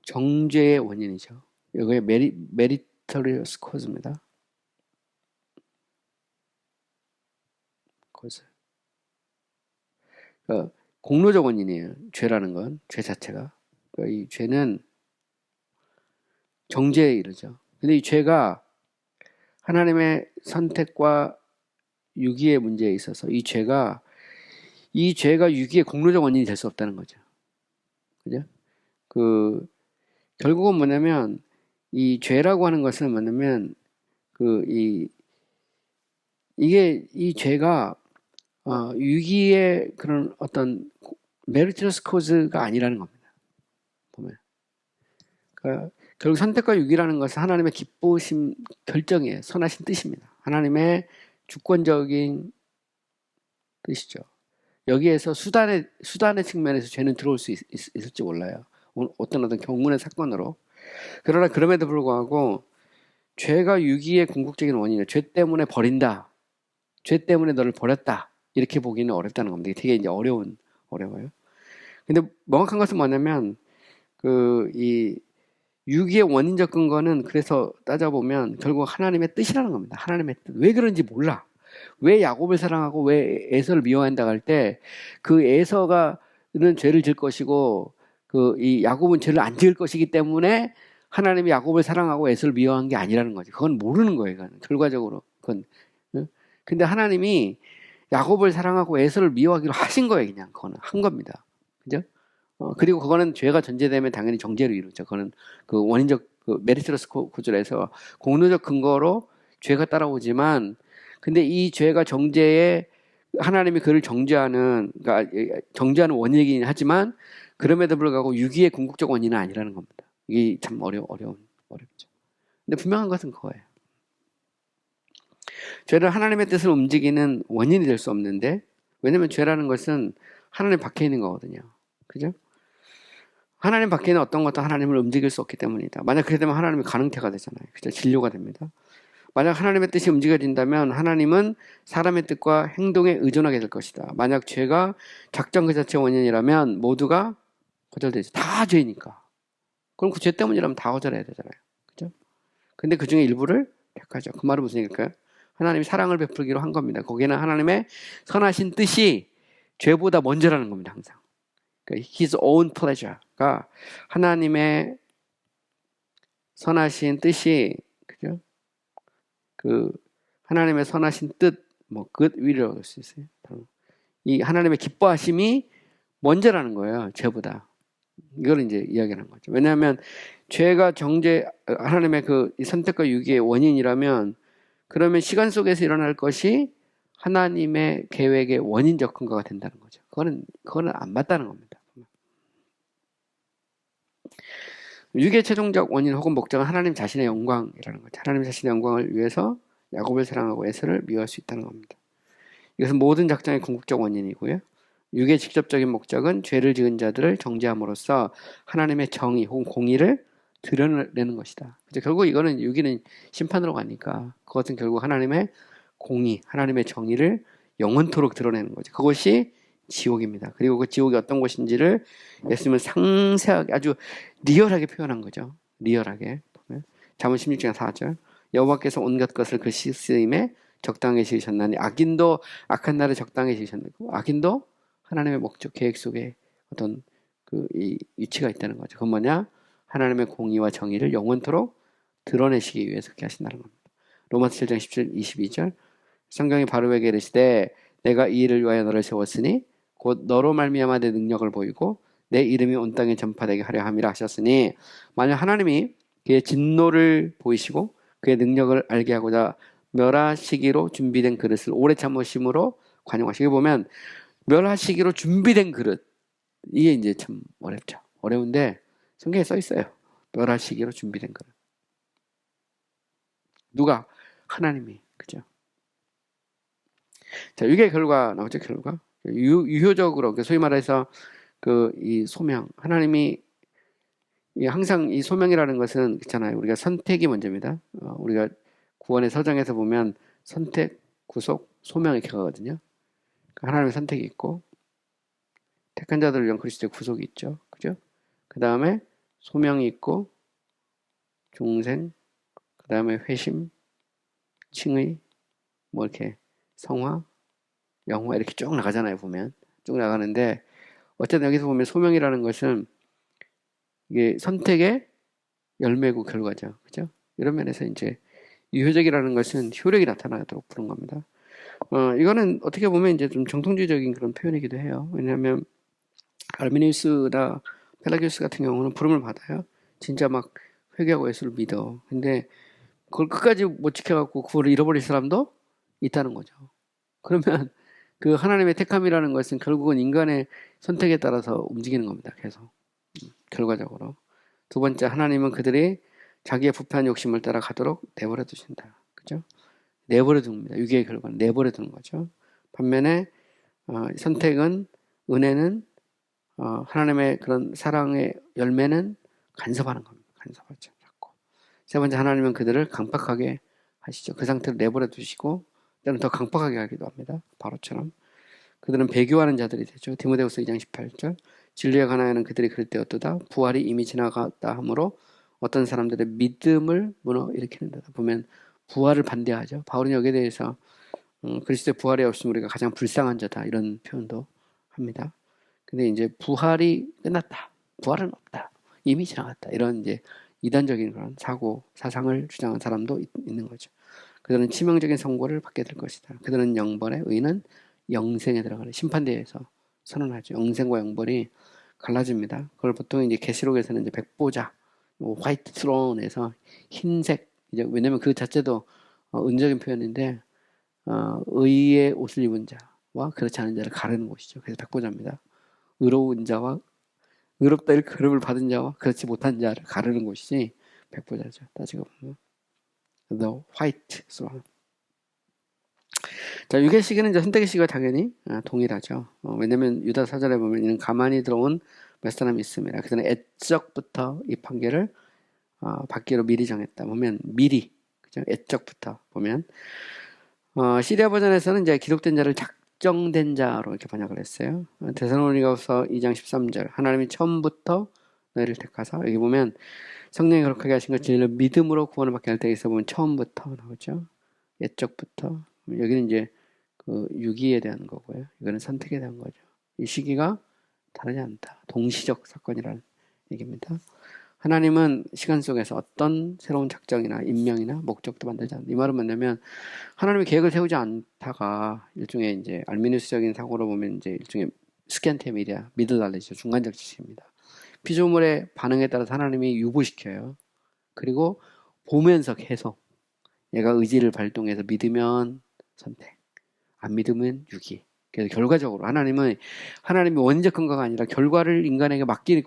정죄의 원인이죠. 이거의 메리터리어스 코즈입니다. 코즈. 공로적 원인이에요. 죄라는 건 죄 자체가. 이 죄는 정죄에 이르죠. 근데 이 죄가 하나님의 선택과 유기의 문제에 있어서 이 죄가 유기의 공로적 원인이 될 수 없다는 거죠. 그죠? 결국은 뭐냐면 이 죄라고 하는 것은 뭐냐면 이게 이 죄가 유기의 그런 어떤 메리트러스 코즈가 아니라는 겁니다. 보면. 그러니까 결국 선택과 유기라는 것은 하나님의 기쁘심 결정이에요. 선하신 뜻입니다. 하나님의 주권적인 뜻이죠. 여기에서 수단의 측면에서 죄는 들어올 수 있을지 몰라요. 어떤 경문의 사건으로. 그러나 그럼에도 불구하고 죄가 유기의 궁극적인 원인이에요. 죄 때문에 버린다. 죄 때문에 너를 버렸다. 이렇게 보기는 어렵다는 겁니다. 이게 되게 이제 어려워요. 근데 명확한 것은 뭐냐면, 이 유기의 원인적 근거는 그래서 따져보면 결국 하나님의 뜻이라는 겁니다. 하나님의 뜻. 왜 그런지 몰라. 왜 야곱을 사랑하고 왜 에서를 미워한다고 할 때 그 에서가는 죄를 질 것이고 이 야곱은 죄를 안 지을 것이기 때문에 하나님이 야곱을 사랑하고 에서를 미워한 게 아니라는 거지. 그건 모르는 거예요. 그건. 결과적으로. 그건. 근데 하나님이 야곱을 사랑하고 에서를 미워하기로 하신 거예요. 그냥 그거는 한 겁니다. 그죠? 그리고 그거는 죄가 전제되면 당연히 정죄로 이루죠. 그거는 그 원인적 메리트러스 구절에서 공로적 근거로 죄가 따라오지만, 근데 이 죄가 정죄에 하나님이 그를 정죄하는, 그러니까 정죄하는 원인이긴 하지만 그럼에도 불구하고 유기의 궁극적 원인은 아니라는 겁니다. 이게 참 어렵죠. 근데 분명한 것은 그거예요. 죄를 하나님의 뜻을 움직이는 원인이 될 수 없는데, 왜냐면 죄라는 것은 하나님 밖에 있는 거거든요. 그죠? 하나님 밖에는 어떤 것도 하나님을 움직일 수 없기 때문이다. 만약 그렇게 되면 하나님이 가능태가 되잖아요. 그죠? 진료가 됩니다. 만약 하나님의 뜻이 움직여진다면 하나님은 사람의 뜻과 행동에 의존하게 될 것이다. 만약 죄가 작정 그 자체 원인이라면 모두가 거절되죠. 다 죄니까. 그럼 그 죄 때문이라면 다 거절해야 되잖아요. 그죠? 근데 그 중에 일부를 택하죠. 그 말은 무슨 얘기일까요? 하나님이 사랑을 베풀기로 한 겁니다. 거기에는 하나님의 선하신 뜻이 죄보다 먼저라는 겁니다. 항상. 그러니까 His own pleasure가 하나님의 선하신 뜻이, 그죠? 하나님의 선하신 뜻, good will이라고 할 수 있어요. 이 하나님의 기뻐하심이 먼저라는 거예요. 죄보다. 이걸 이제 이야기하는 거죠. 왜냐하면 죄가 하나님의 이 선택과 유기의 원인이라면, 그러면 시간 속에서 일어날 것이 하나님의 계획의 원인적 근거가 된다는 거죠. 그거는 안 맞다는 겁니다. 유기의 최종적 원인 혹은 목적은 하나님 자신의 영광이라는 거죠. 하나님 자신의 영광을 위해서 야곱을 사랑하고 에서를 미워할 수 있다는 겁니다. 이것은 모든 작정의 궁극적 원인이고요. 유기의 직접적인 목적은 죄를 지은 자들을 정죄함으로써 하나님의 정의 혹은 공의를 드러내는 것이다. 결국 이거는 유기는 심판으로 가니까 그것은 결국 하나님의 공의, 하나님의 정의를 영원토록 드러내는 거죠. 그것이 지옥입니다. 그리고 그 지옥이 어떤 곳인지를 예수님은 상세하게 아주 리얼하게 표현한 거죠. 리얼하게. 잠언 16장 4절. 여호와께서 온갖 것을 그 시스임에 적당히 지으셨나니 악인도 악한 날에 적당히 지으셨나고 악인도 하나님의 목적 계획 속에 어떤 이 위치가 있다는 거죠. 그건 뭐냐? 하나님의 공의와 정의를 영원토록 드러내시기 위해서 그렇게 하신다는 겁니다. 로마서 7장 17, 22절. 성경이 바로에게 이르시되 내가 이 일을 위하여 너를 세웠으니 곧 너로 말미암아 내 능력을 보이고 내 이름이 온 땅에 전파되게 하려 함이라 하셨으니, 만약 하나님이 그의 진노를 보이시고 그의 능력을 알게 하고자 멸하시기로 준비된 그릇을 오래 참으심으로 관용하시기, 보면 멸하시기로 준비된 그릇, 이게 이제 참 어렵죠. 어려운데 성경에 써 있어요. 멸하시기로 준비된 그릇. 누가? 하나님이. 그죠? 자, 이게 결과 나오죠. 결과 유효적으로, 소위 말해서 이 소명, 하나님이 항상 이 소명이라는 것은 있잖아요. 우리가 선택이 먼저입니다. 우리가 구원의 서정에서 보면 선택, 구속, 소명 이렇게 가거든요. 하나님의 선택이 있고 택한 자들을 위한 그리스도의 구속이 있죠. 그죠? 그 다음에 소명이 있고 중생, 그 다음에 회심, 칭의, 이렇게 성화, 영화 이렇게 쭉 나가잖아요. 보면 쭉 나가는데, 어쨌든 여기서 보면 소명이라는 것은 이게 선택의 열매고 결과죠. 그죠? 이런 면에서 이제 유효적이라는 것은 효력이 나타나도록 부른 겁니다. 이거는 어떻게 보면 이제 좀 정통주의적인 그런 표현이기도 해요. 왜냐하면 알미니우스나 펠라기우스 같은 경우는 부름을 받아요. 진짜 막 회개하고 예수를 믿어. 근데 그걸 끝까지 못 지켜갖고 그거를 잃어버릴 사람도 있다는 거죠. 그러면 그 하나님의 택함이라는 것은 결국은 인간의 선택에 따라서 움직이는 겁니다. 계속. 결과적으로. 두 번째, 하나님은 그들이 자기의 부패한 욕심을 따라 가도록 내버려 두신다. 그죠? 내버려 둡니다. 유괴의 결과는 내버려 두는 거죠. 반면에 선택은, 은혜는, 하나님의 그런 사랑의 열매는 간섭하는 겁니다. 간섭하죠. 자꾸. 세 번째, 하나님은 그들을 강팍하게 하시죠. 그 상태로 내버려 두시고 때로는 더 강팍하게 하기도 합니다. 바로처럼. 그들은 배교하는 자들이 되죠. 디모데후서 2장 18절. 진리에 관하여는 그들이 그럴 때였도다. 부활이 이미 지나갔다 하므로 어떤 사람들의 믿음을 무너일으키는 데다. 보면 부활을 반대하죠. 바울은 여기에 대해서 그리스도의 부활이 없으면 우리가 가장 불쌍한 자다 이런 표현도 합니다. 근데 이제 부활이 끝났다. 부활은 없다. 이미 지나갔다. 이런 이제 이단적인 그런 사상을 주장한 사람도 있는 거죠. 그들은 치명적인 선고를 받게 될 것이다. 그들은 영벌에, 의인은 영생에 들어가는 심판대에서 선언하죠. 영생과 영벌이 갈라집니다. 그걸 보통 이제 계시록에서는 이제 백보자, 화이트 스론에서 흰색, 이제 왜냐면 그 자체도 은적인 표현인데 의의 옷을 입은 자와 그렇지 않은 자를 가르는 곳이죠. 그래서 백보자입니다. 의로운 자와 의롭다 이렇게 그름을 받은 자와 그렇지 못한 자를 가르는 곳이 백보자죠. 따지고 보면 The White Throne. 자, 유괴 시기는 이제 선택의 시기와 당연히 동일하죠. 왜냐면 유다 사절에 보면 이는 가만히 들어온 몇 사람이 있습니다. 그들은 애적부터 이 판결을 받기로 미리 정했다. 보면 미리, 그죠? 애적부터 보면 시리아 버전에서는 이제 기록된 자를 작정된 자로 이렇게 번역을 했어요. 데살로니가서 2장 13절 하나님이 처음부터 너희를 택하사 여기 보면 성령이 그렇게 하신 것 진리로 믿음으로 구원을 받게 할 때 있어 보면 처음부터 나오죠. 옛적부터 여기는 이제 그 유기에 대한 거고요. 이거는 선택에 대한 거죠. 이 시기가 다르지 않다. 동시적 사건이라는 얘기입니다. 하나님은 시간 속에서 어떤 새로운 작정이나 임명이나 목적도 만들지 않는다. 이 말은 뭐냐면 하나님의 계획을 세우지 않다가 일종의 이제 알미누스적인 사고로 보면 이제 일종의 스캔테미리아, 미들 날리죠. 중간적 지식입니다. 피조물의 반응에 따라서 하나님이 유보시켜요. 그리고 보면서 계속 얘가 의지를 발동해서 믿으면 선택, 안 믿으면 유기. 그래서 결과적으로 하나님이 원인적 근거가 아니라 결과를 인간에게 맡기는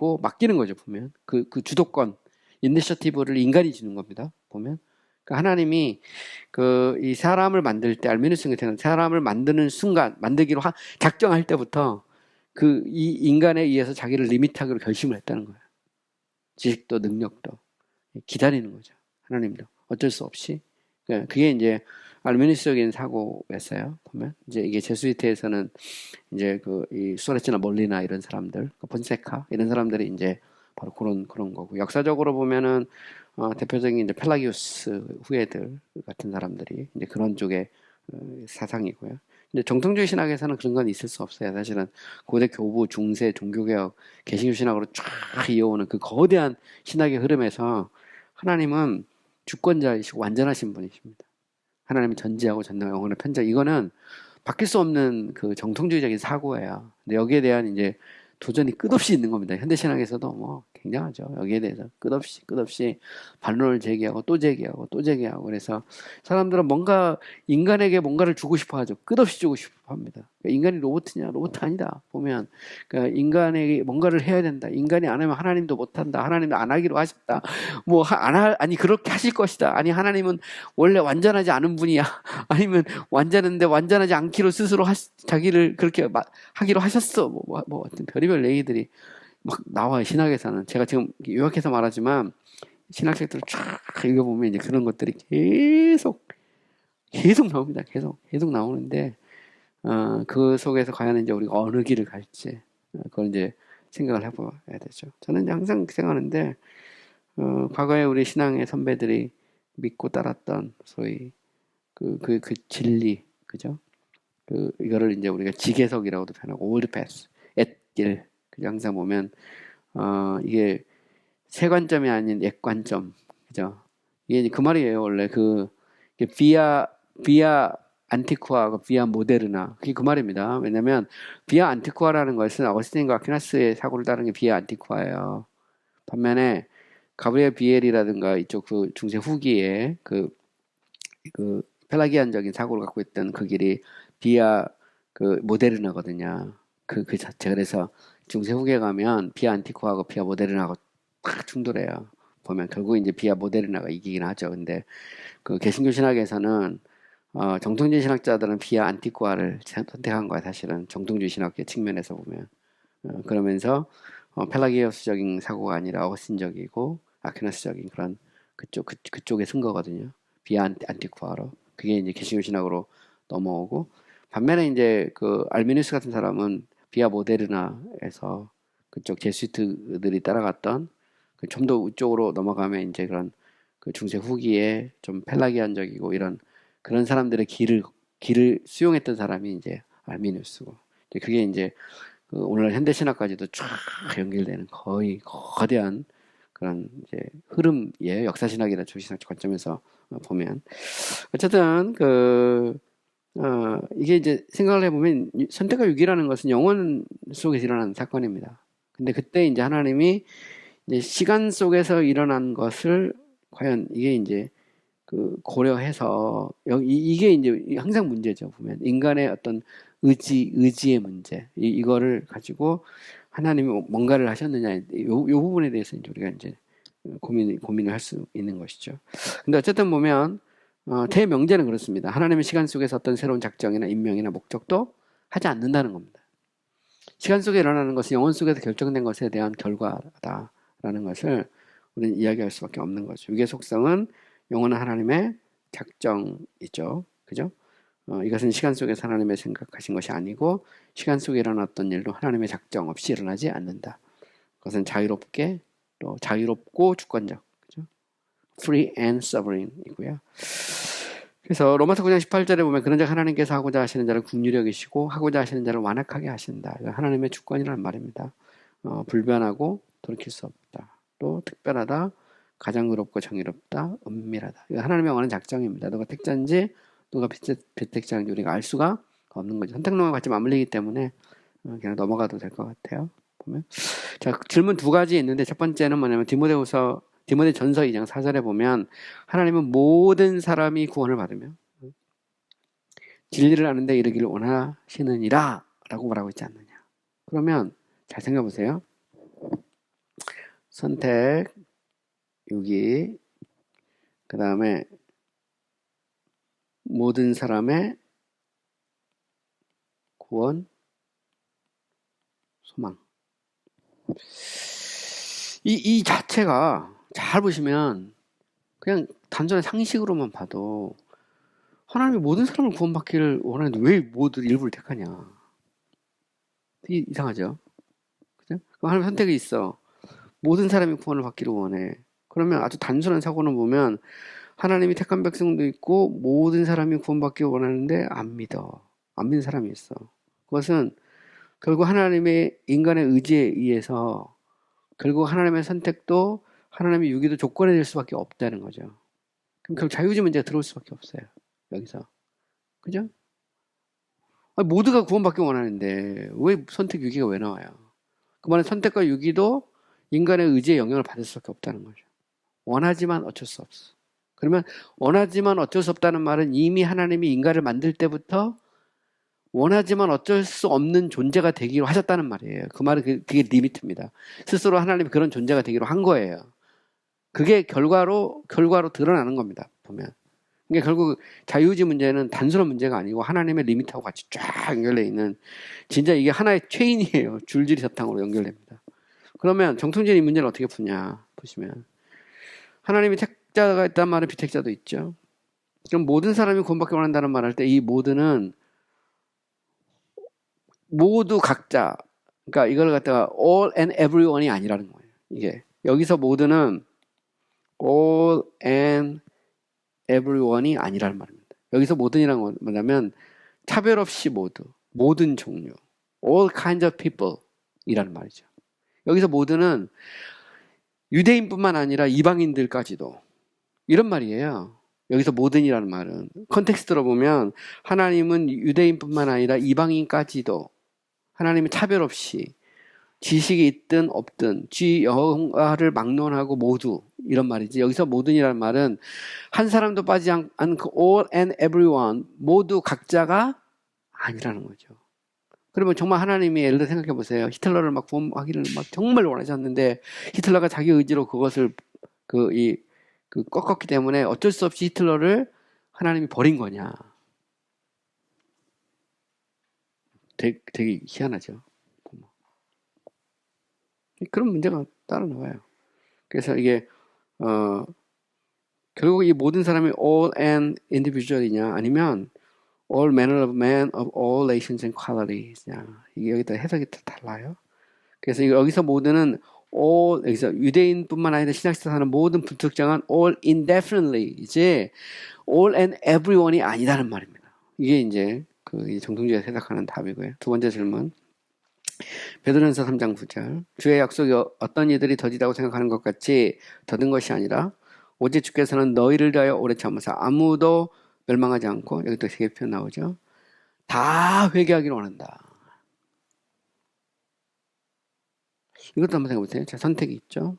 거죠. 보면 그 주도권, 이니셔티브를 인간이 주는 겁니다. 보면 그러니까 하나님이 이 사람을 만들 때 알미누스 같은 사람을 만드는 순간, 만들기로 작정할 때부터 이 인간에 의해서 자기를 리미트하기로 결심을 했다는 거예요. 지식도 능력도 기다리는 거죠. 하나님도 어쩔 수 없이. 그게 이제 알미니스적인 사고였어요. 보면 이제 이게 제수이트에서는 이제 이 수아레츠나 몰리나 이런 사람들, 폰세카 이런 사람들이 이제 바로 그런 거고. 역사적으로 보면은 대표적인 이제 펠라기우스 후예들 같은 사람들이 이제 그런 쪽의 사상이고요. 근데 정통주의 신학에서는 그런 건 있을 수 없어요. 사실은 고대 교부, 중세, 종교개혁, 개신교 신학으로 쫙 이어오는 그 거대한 신학의 흐름에서 하나님은 주권자이시고 완전하신 분이십니다. 하나님은 전지하고 전능하고 영원의 편자. 이거는 바뀔 수 없는 그 정통주의적인 사고예요. 근데 여기에 대한 이제 도전이 끝없이 있는 겁니다. 현대신학에서도 뭐 굉장하죠. 여기에 대해서 끝없이 반론을 제기하고 또 제기하고 또 제기하고. 그래서 사람들은 인간에게 뭔가를 주고 싶어 하죠. 끝없이 주고 싶어 합니다. 그러니까 인간이 로봇이냐? 로봇 아니다. 보면 그러니까 인간에게 뭔가를 해야 된다. 인간이 안 하면 하나님도 못한다. 하나님도 안 하기로 하셨다. 아니 그렇게 하실 것이다. 아니 하나님은 원래 완전하지 않은 분이야. 아니면 완전한데 완전하지 않기로 스스로 자기를 그렇게 하기로 하셨어. 어떤 별의별 얘기들이 막 나와요. 신학에서는. 제가 지금 요약해서 말하지만 신학책들을 쫙 읽어보면 이제 그런 것들이 계속 나옵니다. 계속 나오는데 그 속에서 과연 이제 우리가 어느 길을 갈지 그걸 이제 생각을 해봐야 되죠. 저는 항상 생각하는데 과거에 우리 신앙의 선배들이 믿고 따랐던 소위 그 진리, 그죠? 이거를 이제 우리가 지계석이라고도 표현하고, 올드 패스, 옛길. 항상 보면, 이게 세 관점이 아닌 옛 관점, 그죠? 이게 그 말이에요, 원래 비아 안티쿠아하고 비아 모데르나. 그게 그 말입니다. 왜냐면, 비아 안티쿠아라는 것은 어거스틴과 아퀴나스의 사고를 따른 게 비아 안티쿠아예요. 반면에, 가브리엘 비엘이라든가 이쪽 중세 후기에 펠라기안적인 사고를 갖고 있던 그 길이 비아 그 모데르나거든요. 그 자체. 그래서 중세 후기에 가면 비아 안티코하고 비아 모데르나하고 딱 충돌해요. 보면 결국 이제 비아 모데르나가 이기긴 하죠. 근데 그 개신교 신학에서는 정통주의 신학자들은 비아 안티코아를 선택한 거야. 사실은 정통주의 신학의 측면에서 보면. 그러면서 펠라기오스적인 사고가 아니라 어거스틴적이고 아퀴나스적인 그런 그쪽에 쓴 거거든요. 비아 안티코아로. 그게 이제 개신교 신학으로 넘어오고, 반면에 이제 그 알미누스 같은 사람은 비아 모데르나에서 그쪽 제수이트들이 따라갔던 좀 더 위쪽으로 넘어가면 이제 그런 그 중세 후기에 좀 펠라기안적이고 이런 그런 사람들의 길을 수용했던 사람이 이제 알미누스고, 이제 그게 이제 그 오늘날 현대 신학까지도 쫙 연결되는 거의 거대한 그런 이제 흐름이에요. 역사 신학이나 조신학 관점에서 보면. 어쨌든 이게 이제 생각을 해보면 선택과 유기라는 것은 영혼 속에서 일어나는 사건입니다. 근데 그때 이제 하나님이 이제 시간 속에서 일어난 것을 과연 이게 이제 그 고려해서 이게 이제 항상 문제죠. 보면 인간의 어떤 의지의 문제, 이거를 가지고 하나님이 뭔가를 하셨느냐, 요 부분에 대해서 이제 우리가 이제 고민을 할 수 있는 것이죠. 근데 어쨌든 보면 대명제는 그렇습니다. 하나님의 시간 속에서 어떤 새로운 작정이나 임명이나 목적도 하지 않는다는 겁니다. 시간 속에 일어나는 것은 영혼 속에서 결정된 것에 대한 결과다라는 것을 우리는 이야기할 수밖에 없는 거죠. 육의 속성은 영원한 하나님의 작정이죠. 그죠? 이것은 시간 속에서 하나님의 생각하신 것이 아니고 시간 속에 일어났던 일도 하나님의 작정 없이 일어나지 않는다. 그것은 자유롭고 주권적, 그죠? Free and sovereign이고요. 그래서 로마서 9장 18절에 보면 그런즉 하나님께서 하고자 하시는 자를 긍휼히 여기시고 하고자 하시는 자를 완악하게 하신다. 이거 하나님의 주권이라는 말입니다. 불변하고 돌이킬 수 없다. 또 특별하다, 가장 의롭고 정의롭다, 은밀하다. 이거 하나님의 원하는 작정입니다. 누가 택자인지 누가 비택자인지 우리가 알 수가 없는 거죠. 선택론과 같이 맞물리기 때문에 그냥 넘어가도 될 것 같아요. 보면. 자, 질문 두 가지 있는데 첫 번째는 뭐냐면 디모데전서 2장 4절에 보면 하나님은 모든 사람이 구원을 받으며 진리를 아는데 이르기를 원하시느니라 라고 말하고 있지 않느냐. 그러면 잘 생각해 보세요. 선택, 유기, 그 다음에 모든 사람의 구원, 소망. 이 자체가 잘 보시면 그냥 단순한 상식으로만 봐도 하나님이 모든 사람을 구원받기를 원하는데 왜 모두 일부를 택하냐. 되게 이상하죠. 그죠? 그럼 하나님 선택이 있어. 모든 사람이 구원을 받기를 원해. 그러면 아주 단순한 사고는 보면 하나님이 택한 백성도 있고 모든 사람이 구원받기를 원하는데 안 믿어. 안 믿는 사람이 있어. 그것은 결국 하나님의 인간의 의지에 의해서 결국 하나님의 선택도 하나님의 유기도 조건이 될 수밖에 없다는 거죠. 그럼 결국 자유의지 문제가 들어올 수밖에 없어요. 여기서. 그죠? 아니, 모두가 구원받기 원하는데 왜 선택 유기가 왜 나와요? 그 말은 선택과 유기도 인간의 의지에 영향을 받을 수밖에 없다는 거죠. 원하지만 어쩔 수 없어. 그러면 원하지만 어쩔 수 없다는 말은 이미 하나님이 인간을 만들 때부터 원하지만 어쩔 수 없는 존재가 되기로 하셨다는 말이에요. 그 말은 그게 리미트입니다. 스스로 하나님이 그런 존재가 되기로 한 거예요. 그게 결과로 드러나는 겁니다. 보면. 그러니까 결국 자유의지 문제는 단순한 문제가 아니고 하나님의 리미트하고 같이 쫙 연결되어 있는 진짜 이게 하나의 체인이에요. 줄줄이 사탕으로 연결됩니다. 그러면 정통적인 이 문제를 어떻게 푸냐 보시면 하나님이 택자가 있단 말은 비택자도 있죠. 그럼 모든 사람이 구원받기 원한다는 말 할 때 이 모두는 모두 각자, 그러니까 이걸 갖다가 all and everyone이 아니라는 거예요. 이게 여기서 모두는 all and everyone이 아니라는 말입니다. 여기서 모든이라는 건 뭐냐면 차별 없이 모든 종류, all kinds of people 이라는 말이죠. 여기서 모두는 유대인뿐만 아니라 이방인들까지도 이런 말이에요. 여기서 모든이라는 말은 컨텍스트로 보면 하나님은 유대인뿐만 아니라 이방인까지도 하나님은 차별 없이 지식이 있든 없든 지 여호와를 막론하고 모두 이런 말이지. 여기서 모든이라는 말은 한 사람도 빠지지 않고 all and everyone 모두 각자가 아니라는 거죠. 그러면 정말 하나님이 예를 들어 생각해 보세요. 히틀러를 막 구원하기를 막 정말 원하셨는데 히틀러가 자기 의지로 그것을 꺾었기 때문에 어쩔 수 없이 히틀러를 하나님이 버린 거냐. 되게 희한하죠. 그런 문제가 따로 나와요. 그래서 이게 결국 이 모든 사람이 all and individual이냐 아니면 all manner of men of all nations and qualities냐. 이게 여기다 해석이 달라요. 그래서 여기서 모두는 all, 여기서 유대인뿐만 아니라 신약시대 사는 모든 불특정한 all indefinitely, 이제 all and everyone이 아니다는 말입니다. 이게 이제 정통주의가 해석하는 답이고요. 두 번째 질문. 베드로전서 3장 9절. 주의 약속이 어떤 이들이 더디다고 생각하는 것 같이 더딘 것이 아니라 오직 주께서는 너희를 위하여 오래 참으사 아무도 멸망하지 않고, 여기 또 세개 표현 나오죠. 다 회개하기를 원한다. 이것도 한번 생각해보세요. 자, 선택이 있죠.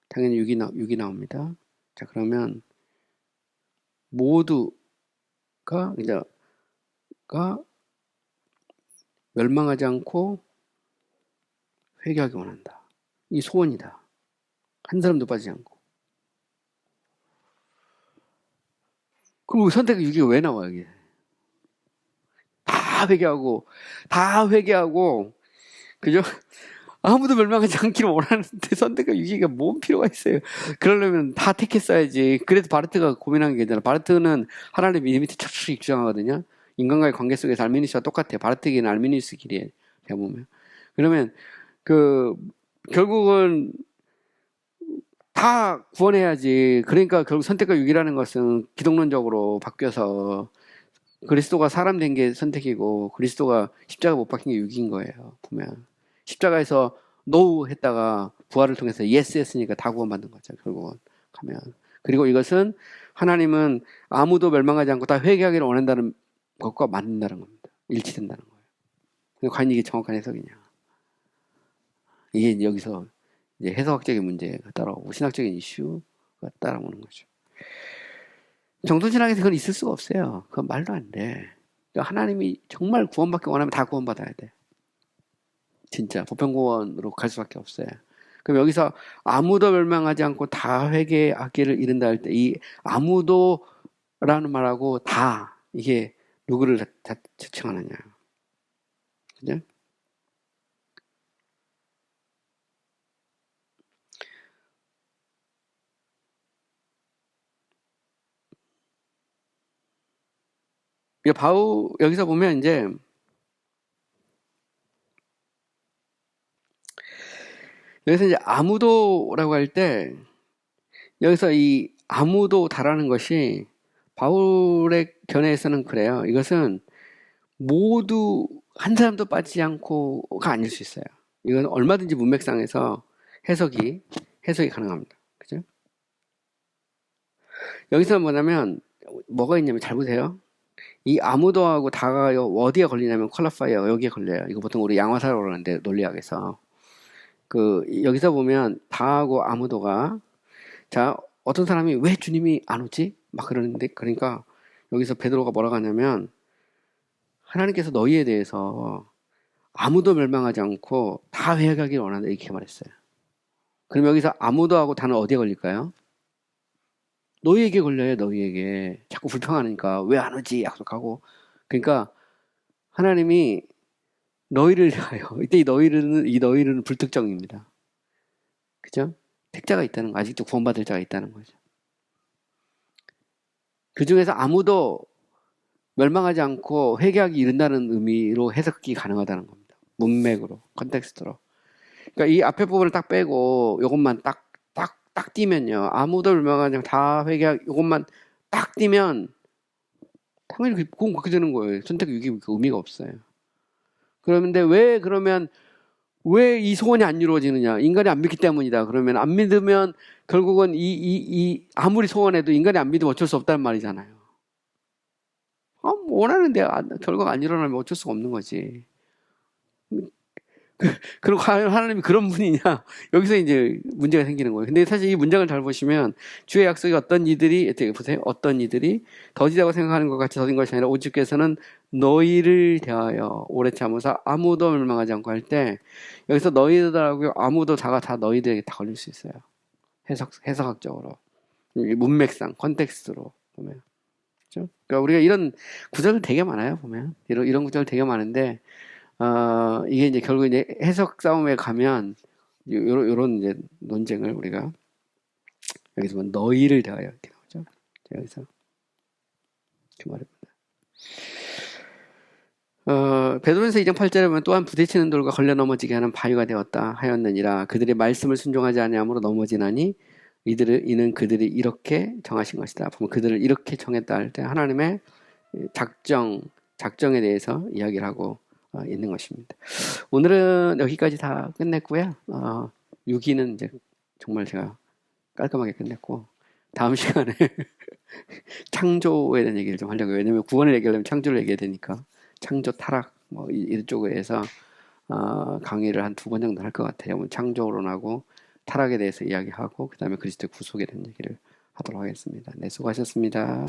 당연히 6이 나옵니다. 자, 그러면 모두가 멸망하지 않고 회개하기 원한다. 이 소원이다. 한 사람도 빠지지 않고. 그럼 선택 6이 왜 나와요, 이게? 다 회개하고, 그죠? 아무도 멸망하지 않기를 원하는데 선택과 6기가 뭔 필요가 있어요? 그러려면 다 택했어야지. 그래서 바르트가 고민한 게 있잖아. 바르트는 하나님의 믿음이 착착 입증하거든요. 인간과의 관계 속에서 알미니스와 똑같아요. 바르트 길은 알미니스 길이에요. 제가 보면. 그러면 결국은 다 구원해야지. 그러니까 결국 선택과 6이라는 것은 기독론적으로 바뀌어서 그리스도가 사람 된 게 선택이고 그리스도가 십자가 못 박힌 게 6인 거예요. 보면. 십자가에서 노우 했다가 부활을 통해서 예스 했으니까 다 구원받는 거죠. 결국은 가면. 그리고 이것은 하나님은 아무도 멸망하지 않고 다 회개하기를 원한다는 것과 맞는다는 겁니다. 일치된다는 거예요. 근데 과연 이게 정확한 해석이냐. 이게 여기서 이제 해석학적인 문제가 따라오고 신학적인 이슈가 따라오는 거죠. 정통신학에서 그건 있을 수가 없어요. 그건 말도 안 돼. 그러니까 하나님이 정말 구원받기 원하면 다 구원받아야 돼. 진짜 보편구원으로 갈 수밖에 없어요. 그럼 여기서 아무도 멸망하지 않고 다 회개하기를 이른다 할 때 이 아무도라는 말하고 다 이게 누구를 지칭하느냐. 그죠? 여기서 보면 이제 여기서 이제 아무도라고 할 때 여기서 이 아무도 다라는 것이 바울의 견해에서는 그래요. 이것은 모두 한 사람도 빠지지 않고가 아닐 수 있어요. 이건 얼마든지 문맥상에서 해석이 가능합니다. 그죠? 여기서 뭐가 있냐면 잘 보세요. 이 아무도하고 다가 어디에 걸리냐면 퀄리파이어 여기에 걸려요. 이거 보통 우리 양화사라고 그러는데 논리학에서 여기서 보면 다하고 아무도가 자 어떤 사람이 왜 주님이 안 오지? 막 그러는데 그러니까 여기서 베드로가 뭐라고 하냐면 하나님께서 너희에 대해서 아무도 멸망하지 않고 다 회개하기를 원한다 이렇게 말했어요. 그럼 여기서 아무도하고 다는 어디에 걸릴까요? 너희에게 걸려요. 너희에게 자꾸 불평하니까 왜 안 오지? 약속하고 그러니까 하나님이 너희를 위하여 이때 이 너희는 불특정입니다. 그죠? 택자가 있다는 거 아직도 구원받을 자가 있다는 거죠. 그 중에서 아무도 멸망하지 않고 회개하기 이른다는 의미로 해석이 가능하다는 겁니다. 문맥으로, 컨텍스트로. 그러니까 이 앞에 부분을 딱 빼고 이것만 딱 띄면요. 아무도 멸망하지 않고 다 회개하기 이것만 딱 띄면 당연히 그건 그렇게 되는 거예요. 선택 6이 의미가 없어요. 그런데 그러면 왜 이 소원이 안 이루어지느냐? 인간이 안 믿기 때문이다. 그러면 안 믿으면 결국은 아무리 소원해도 인간이 안 믿으면 어쩔 수 없다는 말이잖아요. 원하는데 결과가 안 일어나면 어쩔 수가 없는 거지. 그리고 하나님이 그런 분이냐? 여기서 이제 문제가 생기는 거예요. 근데 사실 이 문장을 잘 보시면 주의 약속이 어떤 이들이 어떻게 보세요? 어떤 이들이 더디다고 생각하는 것 같이 더딘 것이 아니라 오직 주께서는 너희를 대하여 오래 참으사 아무도 멸망하지 않고 할 때 여기서 너희들하고 아무도 다 너희들에게 다 걸릴 수 있어요. 해석학적으로 문맥상 컨텍스트로 보면. 그렇죠? 그러니까 우리가 이런 구절들 되게 많아요. 보면 이런 구절 되게 많은데 이게 이제 결국 이제 해석 싸움에 가면 요런 이제 논쟁을 우리가 여기서 보면 너희를 대하여 이렇게 나오죠. 여기서 그 말입니다. 베드로전서 2장 8절에 보면 또한 부딪히는 돌과 걸려 넘어지게 하는 바위가 되었다 하였느니라. 그들의 말씀을 순종하지 아니함으로 넘어지나니 이는 그들이 이렇게 정하신 것이다. 보면 그들을 이렇게 정했다 할 때 하나님의 작정에 대해서 이야기를 하고 있는 것입니다. 오늘은 여기까지 다 끝냈고요. 6기는 이제 정말 제가 깔끔하게 끝냈고 다음 시간에 창조에 대한 얘기를 좀 하려고요. 왜냐면 구원을 얘기하려면 창조를 얘기해야 되니까 창조, 타락 뭐 이쪽에 해서 강의를 한 2번 정도 할 것 같아요. 창조론하고 타락에 대해서 이야기하고 그 다음에 그리스도의 구속에 대한 얘기를 하도록 하겠습니다. 네, 수고하셨습니다.